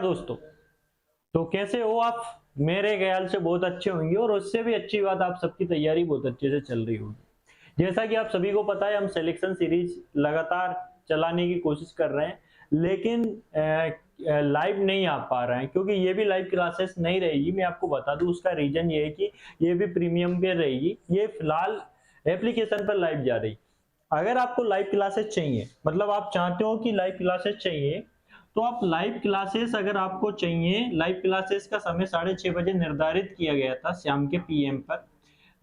दोस्तों? तो कैसे हो आप? मेरे ख्याल से बहुत अच्छे होंगे और उससे भी अच्छी बात आप सबकी तैयारी बहुत अच्छे से चल रही होगी। जैसा कि आप सभी को पता है, हम सिलेक्शन सीरीज लगातार चलाने की कोशिश कर रहे हैं, लेकिन लाइव नहीं आ पा रहे हैं क्योंकि ये भी लाइव क्लासेस नहीं रहेगी। मैं आपको बता दूं, उसका रीजन ये है कि ये भी प्रीमियम पे रहेगी, ये फिलहाल एप्लीकेशन पर लाइव जा रही। अगर आपको लाइव क्लासेस चाहिए, मतलब आप चाहते हो कि लाइव क्लासेस चाहिए, तो आप लाइव क्लासेस, अगर आपको चाहिए, लाइव क्लासेस का समय 6:30 बजे निर्धारित किया गया था शाम के पीएम पर।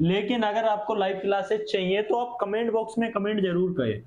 लेकिन अगर आपको लाइव क्लासेस चाहिए तो आप कमेंट बॉक्स में कमेंट जरूर करें,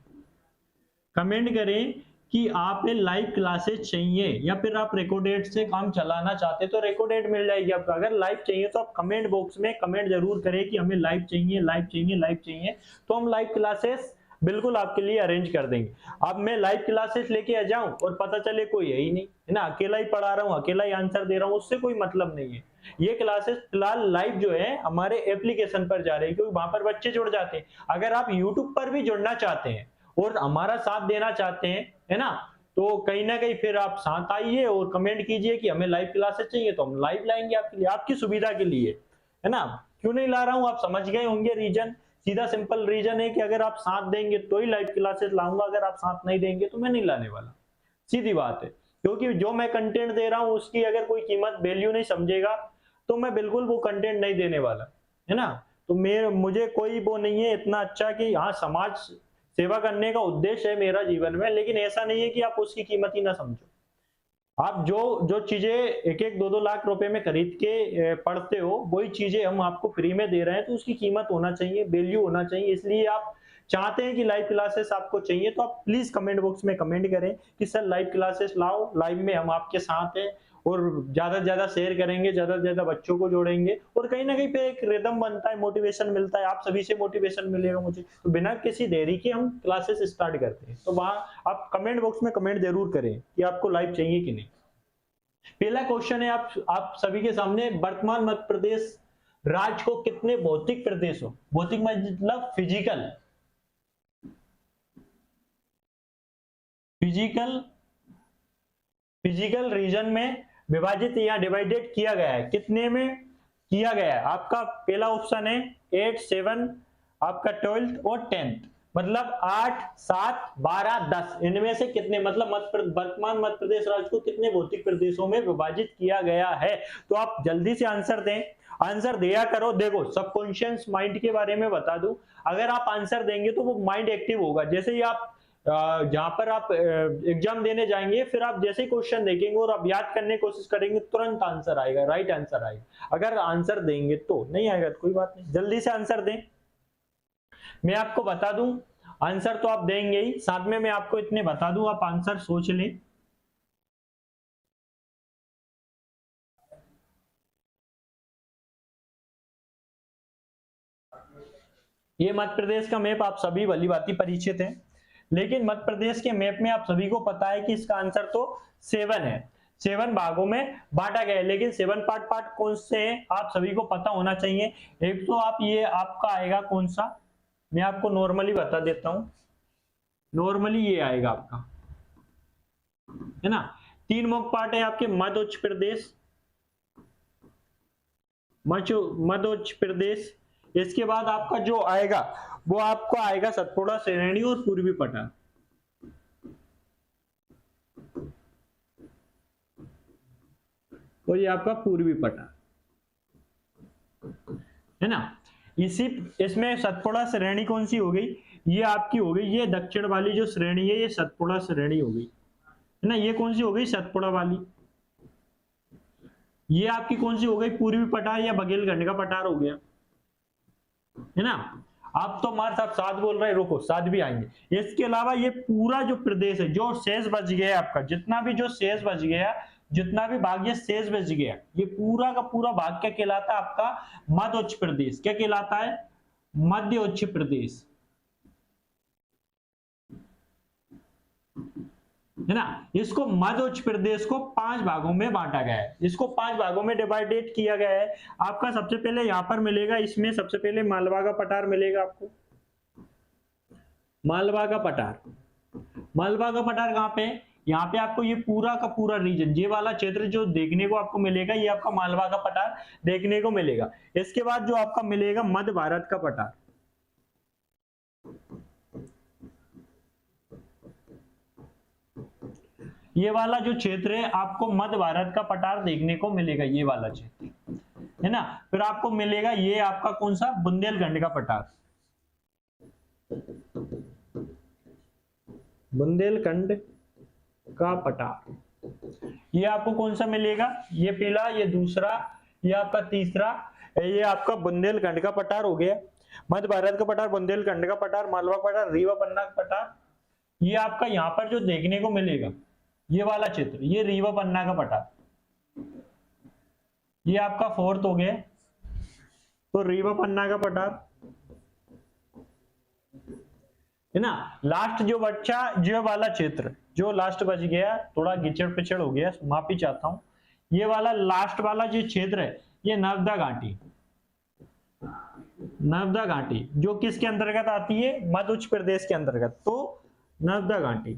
कमेंट करें कि आप लाइव क्लासेस चाहिए या फिर आप रिकॉर्डेड से काम चलाना चाहते हैं तो रिकॉर्डेड मिल जाएगी आपको। अगर लाइव चाहिए तो आप कमेंट बॉक्स में कमेंट जरूर करें कि हमें लाइव चाहिए, लाइव चाहिए, लाइव चाहिए, तो हम लाइव क्लासेस बिल्कुल आपके लिए अरेंज कर देंगे। अब मैं लाइव क्लासेस लेके आ जाऊं और पता चले कोई है ही नहीं, है ना, अकेला ही पढ़ा रहा हूं, अकेला ही आंसर दे रहा हूं, उससे कोई मतलब नहीं है। ये क्लासेस फिलहाल लाइव जो है हमारे एप्लीकेशन पर जा रही है क्योंकि वहां पर बच्चे जुड़ जाते हैं। अगर आप यूट्यूब पर भी जुड़ना चाहते हैं और हमारा साथ देना चाहते हैं, है ना, तो कहीं ना कहीं फिर आप साथ आइए और कमेंट कीजिए कि हमें लाइव क्लासेस चाहिए, तो हम लाइव लाएंगे आपके लिए, आपकी सुविधा के लिए, है ना। क्यों नहीं ला रहा हूं, आप समझ गए होंगे रीजन। सीधा सिंपल रीजन है कि अगर आप साथ देंगे तो ही लाइव क्लासेस लाऊंगा, अगर आप साथ नहीं देंगे तो मैं नहीं लाने वाला। सीधी बात है, क्योंकि जो मैं कंटेंट दे रहा हूं उसकी अगर कोई कीमत वैल्यू नहीं समझेगा तो मैं बिल्कुल वो कंटेंट नहीं देने वाला, है ना। तो मुझे कोई वो नहीं है इतना अच्छा कि हाँ, समाज सेवा करने का उद्देश्य है मेरा जीवन में, लेकिन ऐसा नहीं है कि आप उसकी कीमत ही ना समझो। आप जो जो चीजें 1-1, 2-2 लाख रुपए में खरीद के पढ़ते हो, वही चीजें हम आपको फ्री में दे रहे हैं, तो उसकी कीमत होना चाहिए, वैल्यू होना चाहिए। इसलिए आप चाहते हैं कि लाइव क्लासेस आपको चाहिए तो आप प्लीज कमेंट बॉक्स में कमेंट करें कि सर लाइव क्लासेस लाओ, लाइव में हम आपके साथ हैं, और ज्यादा से ज्यादा शेयर करेंगे, ज्यादा से ज्यादा बच्चों को जोड़ेंगे, और कहीं ना कहीं पे एक रिदम बनता है, मोटिवेशन मिलता है, आप सभी से मोटिवेशन मिलेगा मुझे। तो बिना किसी देरी के हम क्लासेस स्टार्ट करते हैं। तो वहां आप कमेंट बॉक्स में कमेंट जरूर करें कि आपको लाइव चाहिए कि नहीं। पहला क्वेश्चन है आप सभी के सामने, वर्तमान मध्य प्रदेश राज्य को कितने भौतिक प्रदेशों, भौतिक मतलब फिजिकल फिजिकल फिजिकल रीजन में विभाजित या डिवाइडेड किया गया है? कितने में किया गया है? आपका पहला ऑप्शन है 8, 7, आपका 12th और 10th, मतलब 8, 7, 12, 10, इनमें से कितने, मतलब वर्तमान मध्य प्रदेश राज्य को कितने भौतिक प्रदेशों में विभाजित किया गया है? तो आप जल्दी से आंसर दें, आंसर दिया करो। देखो, सबकॉन्शियस माइंड के बारे में बता दूं, अगर आप आंसर देंगे तो वो माइंड एक्टिव होगा। जैसे ही आप जहां पर आप एग्जाम देने जाएंगे, फिर आप जैसे ही क्वेश्चन देखेंगे और आप याद करने की कोशिश करेंगे, तुरंत आंसर आएगा, राइट आंसर आएगा। अगर आंसर देंगे तो, नहीं आएगा तो कोई बात नहीं, जल्दी से आंसर दें। मैं आपको बता दूं, आंसर तो आप देंगे ही, साथ में मैं आपको इतने बता दूं, आप आंसर सोच लें। ये मध्य प्रदेश का मैप आप सभी भली भांति परिचित हैं, लेकिन मध्य प्रदेश के मैप में आप सभी को पता है कि इसका आंसर तो 7 है। 7 भागों में बांटा गया है, लेकिन 7 पार्ट कौन से हैं आप सभी को पता होना चाहिए। एक तो आप ये आपका आएगा कौन सा, मैं आपको नॉर्मली बता देता हूं, नॉर्मली ये आएगा आपका, है ना। 3 मुख्य पार्ट है आपके, मध्य उच्च प्रदेश, मध्य उच्च प्रदेश। इसके बाद आपका जो आएगा वो आपको आएगा सतपुड़ा, श्रेणी और पूर्वी पठार। और ये आपका पूर्वी पठार, है ना। इसमें सतपुड़ा श्रेणी कौन सी हो गई, ये आपकी हो गई, ये दक्षिण वाली जो श्रेणी है ये सतपुड़ा श्रेणी हो गई, है ना। ये कौन सी हो गई, सतपुड़ा वाली। ये आपकी कौन सी हो गई, पूर्वी पठार या बघेलखंड का पठार हो गया, है ना। आप तो मार साहब साथ बोल रहे हैं, रुको साथ भी आएंगे। इसके अलावा ये पूरा जो प्रदेश है, जो शेष बच गया आपका, जितना भी जो शेष बच गया, जितना भी भाग ये शेष बच गया, ये पूरा का पूरा भाग क्या कहलाता है आपका, मध्य उच्च प्रदेश। क्या कहलाता है, मध्य उच्च प्रदेश, है ना। इसको मध्य उच्च प्रदेश को 5 भागों में बांटा गया है, इसको 5 भागों में डिवाइडेड किया गया है। आपका सबसे पहले यहां पर मिलेगा, इसमें सबसे पहले मालवा का पठार मिलेगा आपको, मालवा का पठार। मालवा का पठार कहां पे, यहाँ पे आपको ये पूरा का पूरा रीजन, ये वाला क्षेत्र जो देखने को आपको मिलेगा, ये आपका मालवा का पठार देखने को मिलेगा। इसके बाद जो आपका मिलेगा मध्य भारत का पठार, ये वाला जो क्षेत्र है आपको मध्य भारत का पठार देखने को मिलेगा, ये वाला क्षेत्र है ना। फिर आपको मिलेगा ये आपका कौन सा, बुंदेलखंड का पठार, बुंदेलखंड का पठार, ये आपको कौन सा मिलेगा, ये पहला, ये दूसरा, ये आपका तीसरा, ये आपका बुंदेलखंड का पठार हो गया। मध्य भारत का पठार, बुंदेलखंड का पठार, मालवा पठार, रीवा पन्ना का पठार, ये आपका यहाँ पर जो देखने को मिलेगा ये वाला क्षेत्र, ये रीवा पन्ना का पठार, ये आपका फोर्थ हो गया। तो रीवा पन्ना का पठार है ना। लास्ट जो बच्चा जो वाला क्षेत्र जो लास्ट बच गया, थोड़ा गिचड़ पिछड़ हो गया, माफी चाहता हूं, ये वाला लास्ट वाला जो क्षेत्र है ये नर्मदा घाटी, नर्मदा घाटी जो किसके अंतर्गत आती है, मध्य उत्तर प्रदेश के अंतर्गत। तो नर्मदा घाटी,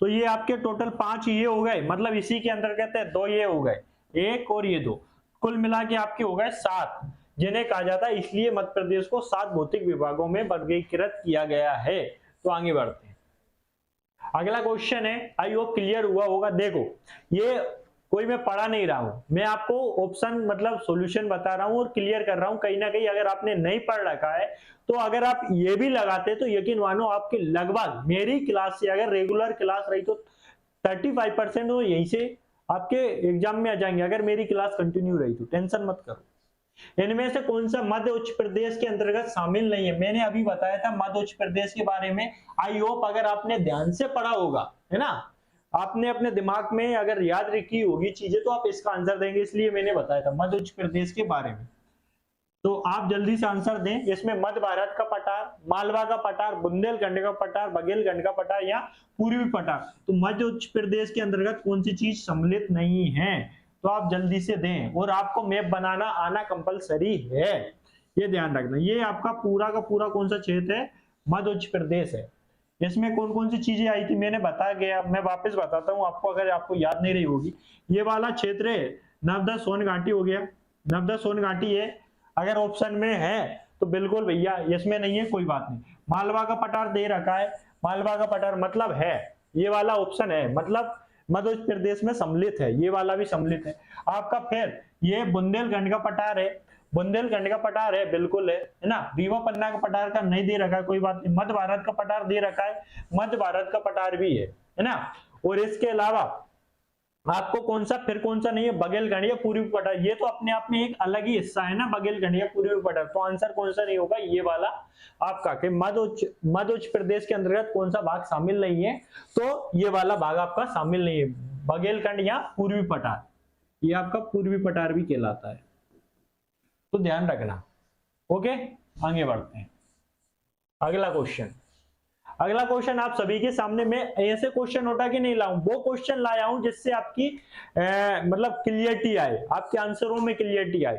तो ये आपके टोटल 5 ये हो गए, मतलब इसी के अंतर्गत है, 2 ये हो गए, 1 और ये 2, कुल मिला के आपके हो गए 7, जिन्हें कहा जाता है, इसलिए मध्य प्रदेश को 7 भौतिक विभागों में वर्गीकृत किया गया है। तो आगे बढ़ते हैं, अगला क्वेश्चन है, आई होप क्लियर हुआ होगा। देखो ये कोई मैं पढ़ा नहीं रहा हूं, मैं आपको ऑप्शन मतलब सॉल्यूशन बता रहा हूं और क्लियर कर रहा हूं। कहीं ना कहीं अगर आपने नहीं पढ़ रखा है तो अगर आप ये भी लगाते तो यकीन मानो आपके लगभग मेरी क्लास से, अगर रेगुलर क्लास रही तो 35% तो यहीं से आपके एग्जाम में आ जाएंगे, अगर मेरी क्लास कंटिन्यू रही तो। टेंशन मत करो। इनमें से कौन सा मध्य उच्च प्रदेश के अंतर्गत शामिल नहीं है, मैंने अभी बताया था मध्य उच्च प्रदेश के बारे में। आई होप अगर आपने ध्यान से पढ़ा होगा, है ना, आपने अपने दिमाग में अगर याद रखी होगी चीजें, तो आप इसका आंसर देंगे, इसलिए मैंने बताया था मध्य उच्च प्रदेश के बारे में। तो आप जल्दी से आंसर दें। इसमें मध्य भारत का पठार, मालवा का पठार, बुंदेलखंड का पठार, बघेलखंड का पठार या पूर्वी पठार, तो मध्य उच्च प्रदेश के अंतर्गत कौन सी चीज सम्मिलित नहीं है, तो आप जल्दी से दें। और आपको मैप बनाना आना कंपलसरी है, ये ध्यान रखना। ये आपका पूरा का पूरा कौन सा क्षेत्र है, मध्य उच्च प्रदेश है। इसमें कौन कौन सी चीजें आई थी मैंने बता गया, मैं वापस बताता हूं आपको अगर आपको याद नहीं रही होगी। ये वाला क्षेत्र है नर्मदा सोन घाटी हो गया, नर्मदा सोन घाटी है, अगर ऑप्शन में है तो बिल्कुल भैया, इसमें नहीं है कोई बात नहीं। मालवा का पठार दे रखा है, मालवा का पठार मतलब है, ये वाला ऑप्शन है, मतलब मध्य उत्तर प्रदेश में सम्मिलित है, ये वाला भी सम्मिलित है आपका। फिर ये बुंदेलखंड का पठार है, बुंदेलखंड का पठार है, बिल्कुल है ना। रीवा पन्ना का पठार का नहीं दे रखा है, कोई बात नहीं। मध्य भारत का पठार दे रखा है, मध्य भारत का पठार भी है ना। और इसके अलावा आपको कौन सा, फिर कौन सा नहीं है, बघेलखंड या पूर्वी पठार, ये तो अपने आप में एक अलग ही हिस्सा है ना, बघेलखंड या पूर्वी पठार। तो आंसर कौन सा नहीं होगा, ये वाला आपका कि मध्य उच्च प्रदेश के अंतर्गत कौन सा भाग शामिल नहीं है, तो ये वाला भाग आपका शामिल नहीं है, बघेलखंड या पूर्वी पठार, ये आपका पूर्वी पठार भी कहलाता है, तो ध्यान रखना। ओके, आगे बढ़ते हैं। अगला क्वेश्चन, अगला क्वेश्चन आप सभी के सामने मैं ऐसे क्वेश्चन उठा के नहीं लाऊं, वो क्वेश्चन लाया हूं जिससे आपकी मतलब क्लियरिटी आए, आपके आंसरों में क्लियरिटी आए,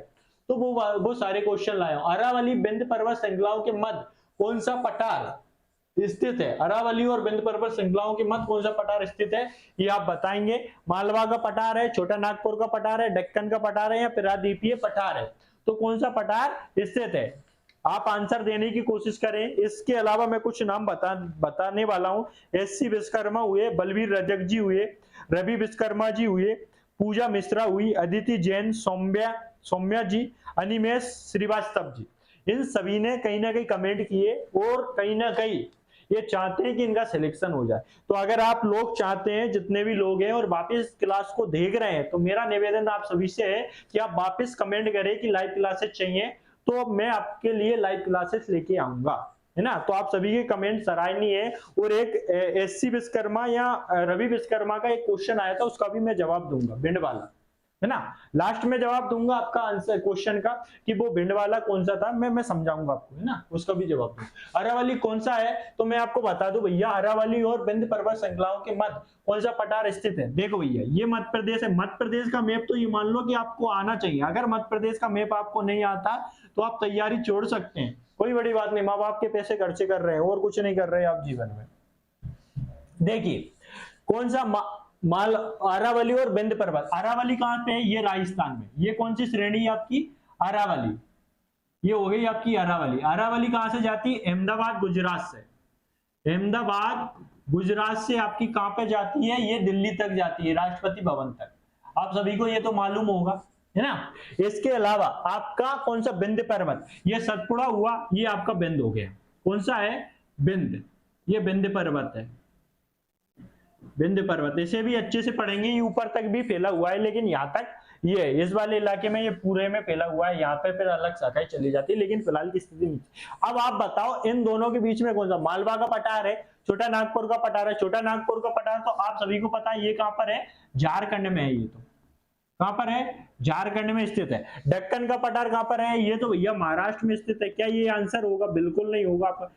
तो वो सारे क्वेश्चन लाया हूं। अरावली विंध्य पर्वत श्रृंखलाओं के मध्य कौन सा पठार स्थित है, अरावली और विंध्य पर्वत श्रृंखलाओं के मध्य कौन सा पठार स्थित है, ये आप बताएंगे। मालवा का पठार है, छोटा नागपुर का पठार है, दक्कन का पठार है या प्रायद्वीपीय पठार है, तो कौन सा पठार स्थित है, आप आंसर देने की कोशिश करें। इसके अलावा मैं कुछ नाम बताने वाला हूं। एससी विश्वकर्मा हुए, बलवीर रजक जी हुए, रवि विश्वकर्मा जी हुए, पूजा मिश्रा हुई, अदिति जैन, सौम्या जी, अनिमेश श्रीवास्तव जी, इन सभी ने कहीं ना कहीं कमेंट किए और कहीं ना कहीं ये चाहते हैं कि इनका सिलेक्शन हो जाए। तो अगर आप लोग चाहते हैं, जितने भी लोग हैं और वापस क्लास को देख रहे हैं, तो मेरा निवेदन आप सभी से है कि आप वापस कमेंट करें कि लाइव क्लासेस चाहिए, तो मैं आपके लिए लाइव क्लासेस लेके आऊंगा, है ना। तो आप सभी के कमेंट सराहनीय है। और एक एससी विश्वकर्मा या रवि विश्वकर्मा का एक क्वेश्चन आया था, उसका भी मैं जवाब दूंगा, भिंड वाला, है ना। लास्ट में जवाब दूंगा आपका आंसर क्वेश्चन का कि वो भिंड वाला कौन सा था, मैं समझाऊंगा आपको, है ना, उसका भी जवाब दूंगा। अरावली कौन सा है, तो मैं आपको बता दूं भैया, अरावली और विंध्य पर्वत श्रृंखलाओं के मध्य कौन सा पठार स्थित है। देखो भैया, ये मध्य प्रदेश है, मध्य प्रदेश का मैप तो ये मान लो कि आपको आना चाहिए। अगर मध्य प्रदेश का मैप आपको नहीं आता तो आप तैयारी छोड़ सकते हैं, कोई बड़ी बात नहीं, माँ बाप के पैसे खर्चे कर रहे हैं और कुछ नहीं कर रहे हैं आप जीवन में, देखिए कौन सा माल अरावली और विंध्य पर्वत, अरावली कहां पे है, ये राजस्थान में, ये कौन सी श्रेणी है आपकी, अरावली, ये हो गई आपकी अरावली। अरावली कहां से जाती है, अहमदाबाद गुजरात से, अहमदाबाद गुजरात से आपकी कहां पे जाती है, ये दिल्ली तक जाती है, राष्ट्रपति भवन तक। आप सभी को ये तो मालूम होगा, है ना। इसके अलावा आपका कौन सा विंध्य पर्वत, ये सतपुड़ा हुआ, ये आपका विंध्य हो गया, कौन सा है, विंध्य, ये विंध्य पर्वत है, विंध्य पर्वत, इसे भी अच्छे से पढ़ेंगे, ये ऊपर तक भी फैला हुआ है, लेकिन यहाँ तक ये इस वाले इलाके में ये पूरे में फैला हुआ है, यहाँ पे फिर अलग शाखाएं चली जाती है, लेकिन फिलहाल की स्थिति में। अब आप बताओ इन दोनों के बीच में कौन सा, मालवा का पठार है, छोटा नागपुर का पठार है, छोटा नागपुर का पठार तो आप सभी को पता है ये कहां पर है, झारखंड में है, ये तो कहां पर है, झारखंड में स्थित है। दक्कन का पठार कहां पर है, ये तो भैया महाराष्ट्र में स्थित है। क्या ये आंसर होगा, बिल्कुल नहीं होगा। आपका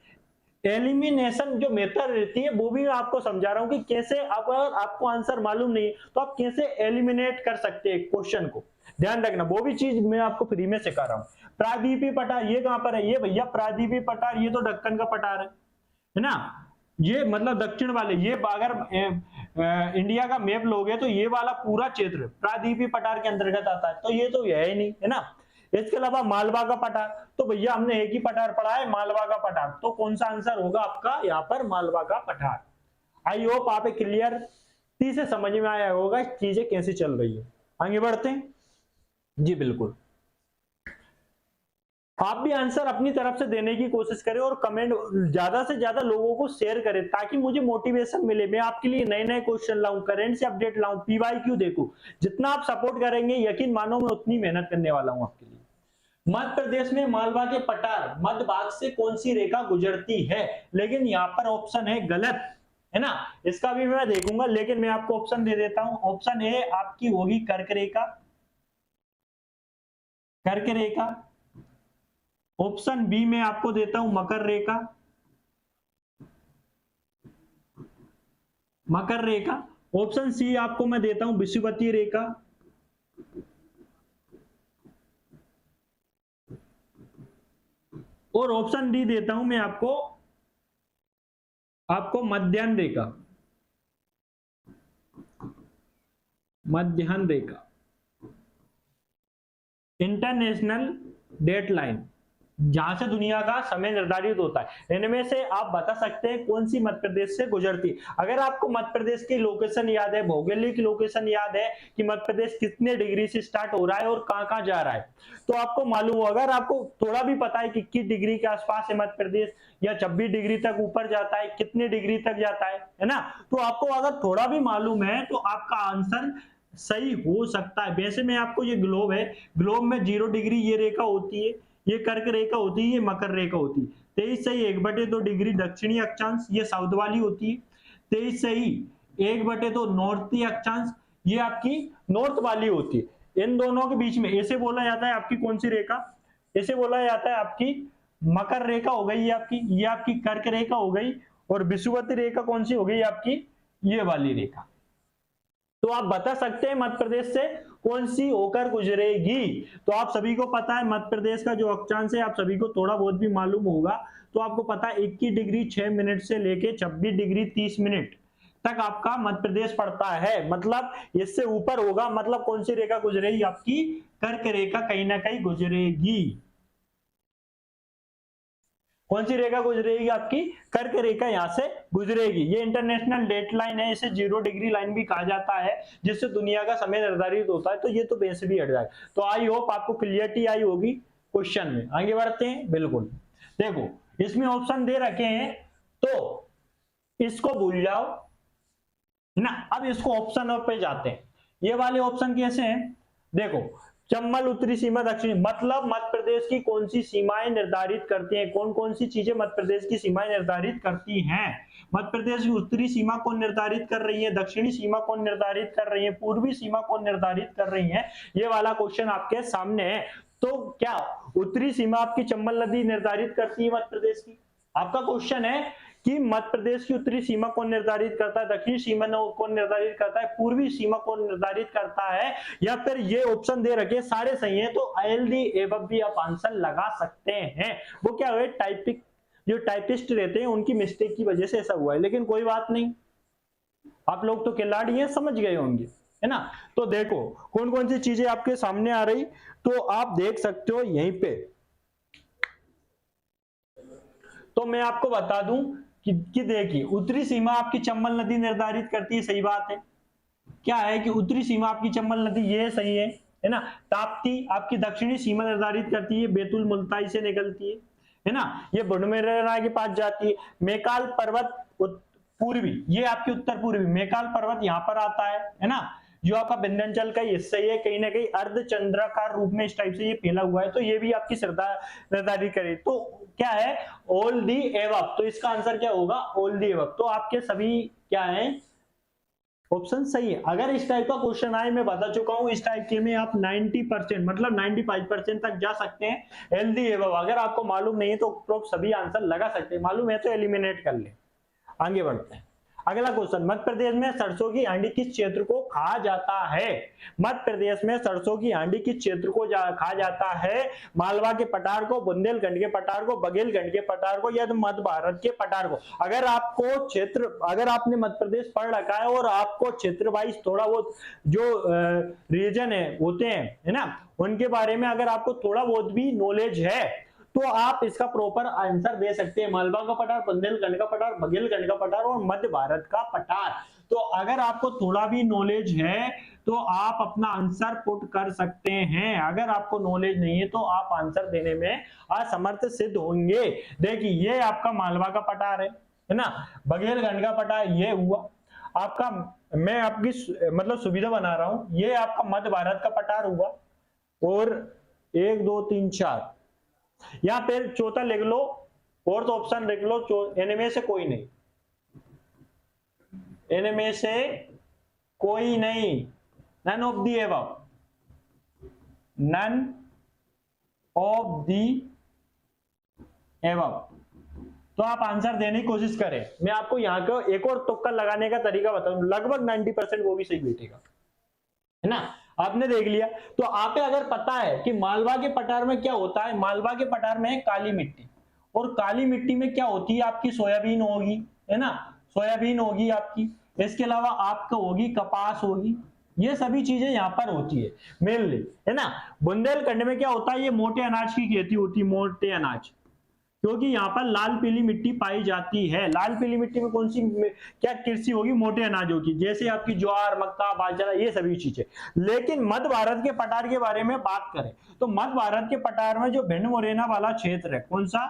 एलिमिनेशन जो मेथड रहती है वो भी मैं आपको समझा रहा हूं कि कैसे, अगर आपको आंसर मालूम नहीं है तो आप कैसे एलिमिनेट कर सकते हैं क्वेश्चन को, ध्यान रखना, वो भी चीज मैं आपको फ्री में सिखा रहा हूं। प्रादीपी पठार ये कहां पर है, ये भैया प्रादीपी पठार, ये तो दक्कन का पठार है ना, ये मतलब दक्षिण वाले, ये अगर इंडिया का मैप लोगे तो ये वाला पूरा क्षेत्र प्रादीपी पठार के अंतर्गत आता है, तो ये तो है ही नहीं, है ना। इसके अलावा मालवा का पठार, तो भैया हमने एक ही पठार पढ़ा है, मालवा का पठार, तो कौन सा आंसर होगा आपका यहाँ पर, मालवा का पठार। आई होप आप क्लियर से समझ में आया होगा चीजें कैसे चल रही है। आगे बढ़ते हैं जी, बिल्कुल आप भी आंसर अपनी तरफ से देने की कोशिश करें और कमेंट ज्यादा से ज्यादा लोगों को शेयर करें, ताकि मुझे मोटिवेशन मिले, मैं आपके लिए नए नए क्वेश्चन लाऊं, करंट से अपडेट लाऊं, पीवाईक्यू देखूं। जितना आप सपोर्ट करेंगे यकीन मानो मैं उतनी मेहनत करने वाला हूं आपके लिए। मध्य प्रदेश में मालवा के पठार मध्य भाग से कौन सी रेखा गुजरती है, लेकिन यहाँ पर ऑप्शन है गलत, है ना, इसका भी मैं देखूंगा, लेकिन मैं आपको ऑप्शन दे देता हूं। ऑप्शन ए आपकी होगी कर्क रेखा, कर्क रेखा। ऑप्शन बी में आपको देता हूं मकर रेखा, मकर रेखा। ऑप्शन सी आपको मैं देता हूं विषुवतीय रेखा, और ऑप्शन डी देता हूं मैं आपको मध्याह्न रेखा, मध्याह्न रेखा, इंटरनेशनल डेट लाइन, जहां से दुनिया का समय निर्धारित होता है। इनमें से आप बता सकते हैं कौन सी मध्य प्रदेश से गुजरती। अगर आपको मध्य प्रदेश की लोकेशन याद है, भौगोलिक लोकेशन याद है कि मध्य प्रदेश कितने डिग्री से स्टार्ट हो रहा है और कहां कहां जा रहा है, तो आपको मालूम हो। अगर आपको थोड़ा भी पता है कि 21 डिग्री के आसपास है मध्य प्रदेश, या 26 डिग्री तक ऊपर जाता है, कितने डिग्री तक जाता है ना, तो आपको अगर थोड़ा भी मालूम है तो आपका आंसर सही हो सकता है। वैसे में आपको ये ग्लोब है, ग्लोब में 0 डिग्री ये रेखा होती है, ये कर्क रेखा होती है, ये मकर रेखा होती है। 23 सही 1/2 डिग्री दक्षिणी अक्षांश, ये साउथ वाली होती है। 23 सही 1/2 नॉर्थी अक्षांश, ये आपकी नॉर्थ वाली होती है। इन दोनों के बीच में ऐसे बोला जाता है आपकी कौन सी रेखा, ऐसे बोला जाता है आपकी मकर रेखा हो गई, ये आपकी कर्क रेखा हो गई, और विषुवतीय रेखा कौन सी हो गई आपकी, ये वाली रेखा। तो आप बता सकते हैं मध्य प्रदेश से कौन सी होकर गुजरेगी। तो आप सभी को पता है मध्य प्रदेश का जो अक्षांश है, आप सभी को थोड़ा बहुत भी मालूम होगा, तो आपको पता है 21 डिग्री 6 मिनट से लेके 26 डिग्री 30 मिनट तक आपका मध्य प्रदेश पड़ता है, मतलब इससे ऊपर होगा, मतलब कौन सी रेखा गुजरेगी आपकी, कर्क रेखा कहीं ना कहीं गुजरेगी। कौन सी रेखा गुजरेगी आपकी, कर्क रेखा यहां से गुजरेगी। ये इंटरनेशनल डेट लाइन है, इसे 0 डिग्री लाइन भी कहा जाता है, जिससे दुनिया का समय निर्धारित होता है। तो ये तो वैसे भी हट जाए। तो आई होप आपको क्लियरिटी आई होगी क्वेश्चन में। आगे बढ़ते हैं, बिल्कुल देखो इसमें ऑप्शन दे रखे हैं, तो इसको भूल जाओ ना। अब इसको ऑप्शन पे जाते हैं। ये वाले ऑप्शन कैसे हैं, देखो चंबल उत्तरी सीमा दक्षिणी, मतलब मध्य प्रदेश की कौन सी सीमाएं निर्धारित करती हैं, कौन कौन सी चीजें मध्य प्रदेश की सीमाएं निर्धारित करती हैं। मध्य प्रदेश की उत्तरी सीमा कौन निर्धारित कर रही है, दक्षिणी सीमा कौन निर्धारित कर रही है, पूर्वी सीमा कौन निर्धारित कर रही है, ये वाला क्वेश्चन आपके सामने है। तो क्या उत्तरी सीमा आपकी चंबल नदी निर्धारित करती है मध्य प्रदेश की। आपका क्वेश्चन है कि मध्य प्रदेश की उत्तरी सीमा कौन निर्धारित करता है, दक्षिणी सीमा कौन निर्धारित करता है, पूर्वी सीमा कौन निर्धारित करता है, या फिर ये ऑप्शन दे रखे सारे सही है, तो आईएलडी एवं भी आप आंसर लगा सकते हैं। वो क्या हुआ, टाइपिक जो टाइपिस्ट रहते हैं उनकी मिस्टेक की वजह से ऐसा हुआ है, लेकिन कोई बात नहीं, आप लोग तो खिलाड़ी हैं, समझ गए होंगे, है ना। तो देखो कौन कौन सी चीजें आपके सामने आ रही, तो आप देख सकते हो यहीं पे। तो मैं आपको बता दूं कि देखिए उत्तरी सीमा आपकी चंबल नदी निर्धारित करती है, सही बात है। क्या है कि उत्तरी सीमा आपकी चंबल नदी, ये सही है ना। ताप्ती आपकी दक्षिणी सीमा निर्धारित करती है, बैतुल मुल्ताई से निकलती है ना। ये बुंडमेरना के पास जाती है। मेकाल पर्वत पूर्वी, ये आपकी उत्तर पूर्वी, मेकाल पर्वत यहाँ पर आता है ना। जो आपका विंध्याचल का हिस्सा है, कहीं ना कहीं अर्धचंद्राकार रूप में इस टाइप से ये फैला हुआ है, तो ये भी आपकी श्रद्धा निर्धारित करे। तो क्या है, ऑल दी एबव, तो इसका आंसर क्या होगा, ऑल दी एबव। तो आपके सभी क्या है, ऑप्शन सही है। अगर इस टाइप का क्वेश्चन आए, मैं बता चुका हूं, इस टाइप के में आप 90% मतलब 95% तक जा सकते हैं। हेल्दी एबव अगर आपको मालूम नहीं है तो सभी आंसर लगा सकते हैं, मालूम है तो एलिमिनेट कर ले। आगे बढ़ते हैं। अगला क्वेश्चन, मध्य प्रदेश में सरसों की हांडी किस क्षेत्र को कहा जाता है। मध्य प्रदेश में सरसों की हांडी किस क्षेत्र को कहा जाता है। मालवा के पठार को, बुंदेलखंड के पठार को, बघेलखंड के पठार को, या तो मध्य भारत के पठार को। अगर आपको क्षेत्र, अगर आपने मध्य प्रदेश पढ़ रखा है और आपको क्षेत्र वाइज थोड़ा बहुत जो रीजन है होते हैं, है ना, उनके बारे में अगर आपको थोड़ा बहुत भी नॉलेज है तो आप इसका प्रॉपर आंसर दे सकते हैं। मालवा का पठार, बुंदेलखंड का पठार, बघेलखंड का पठार और मध्य भारत का पठार। तो अगर आपको थोड़ा भी नॉलेज है तो आप अपना आंसर पुट कर सकते हैं। अगर आपको नॉलेज नहीं है तो आप आंसर देने में असमर्थ सिद्ध होंगे। देखिए ये आपका मालवा का पठार है ना, बघेलखंड का पठार ये हुआ आपका, मैं आपकी मतलब सुविधा बना रहा हूं, ये आपका मध्य भारत का पठार हुआ। और 1 2 3 4 या फिर चौथा लिख लो, फोर्थ ऑप्शन लिख लो, इनमें से कोई नहीं, इनमें से कोई नहीं, none of the above, none of the above. तो आप आंसर देने की कोशिश करें। मैं आपको यहाँ का एक और तुक्का लगाने का तरीका बताऊं, लगभग 90% वो भी सही बैठेगा, है ना। आपने देख लिया। तो आप अगर पता है कि मालवा के पठार में क्या होता है, मालवा के पठार में है काली मिट्टी, और काली मिट्टी में क्या होती है आपकी सोयाबीन होगी, है ना, सोयाबीन होगी आपकी, इसके अलावा आपका होगी कपास होगी, ये सभी चीजें यहाँ पर होती है मेनली, है ना। बुंदेलखंड में क्या होता है, ये मोटे अनाज की खेती होती है, मोटे अनाज, क्योंकि यहाँ पर लाल पीली मिट्टी पाई जाती है। लाल पीली मिट्टी में कौन सी क्या कृषि होगी, मोटे अनाजों की, जैसे आपकी ज्वार, मक्का, बाजरा, ये सभी चीजें। लेकिन मध्य भारत के पठार के बारे में बात करें तो मध्य भारत के पठार में जो भिंड मुरैना वाला क्षेत्र है, कौन सा,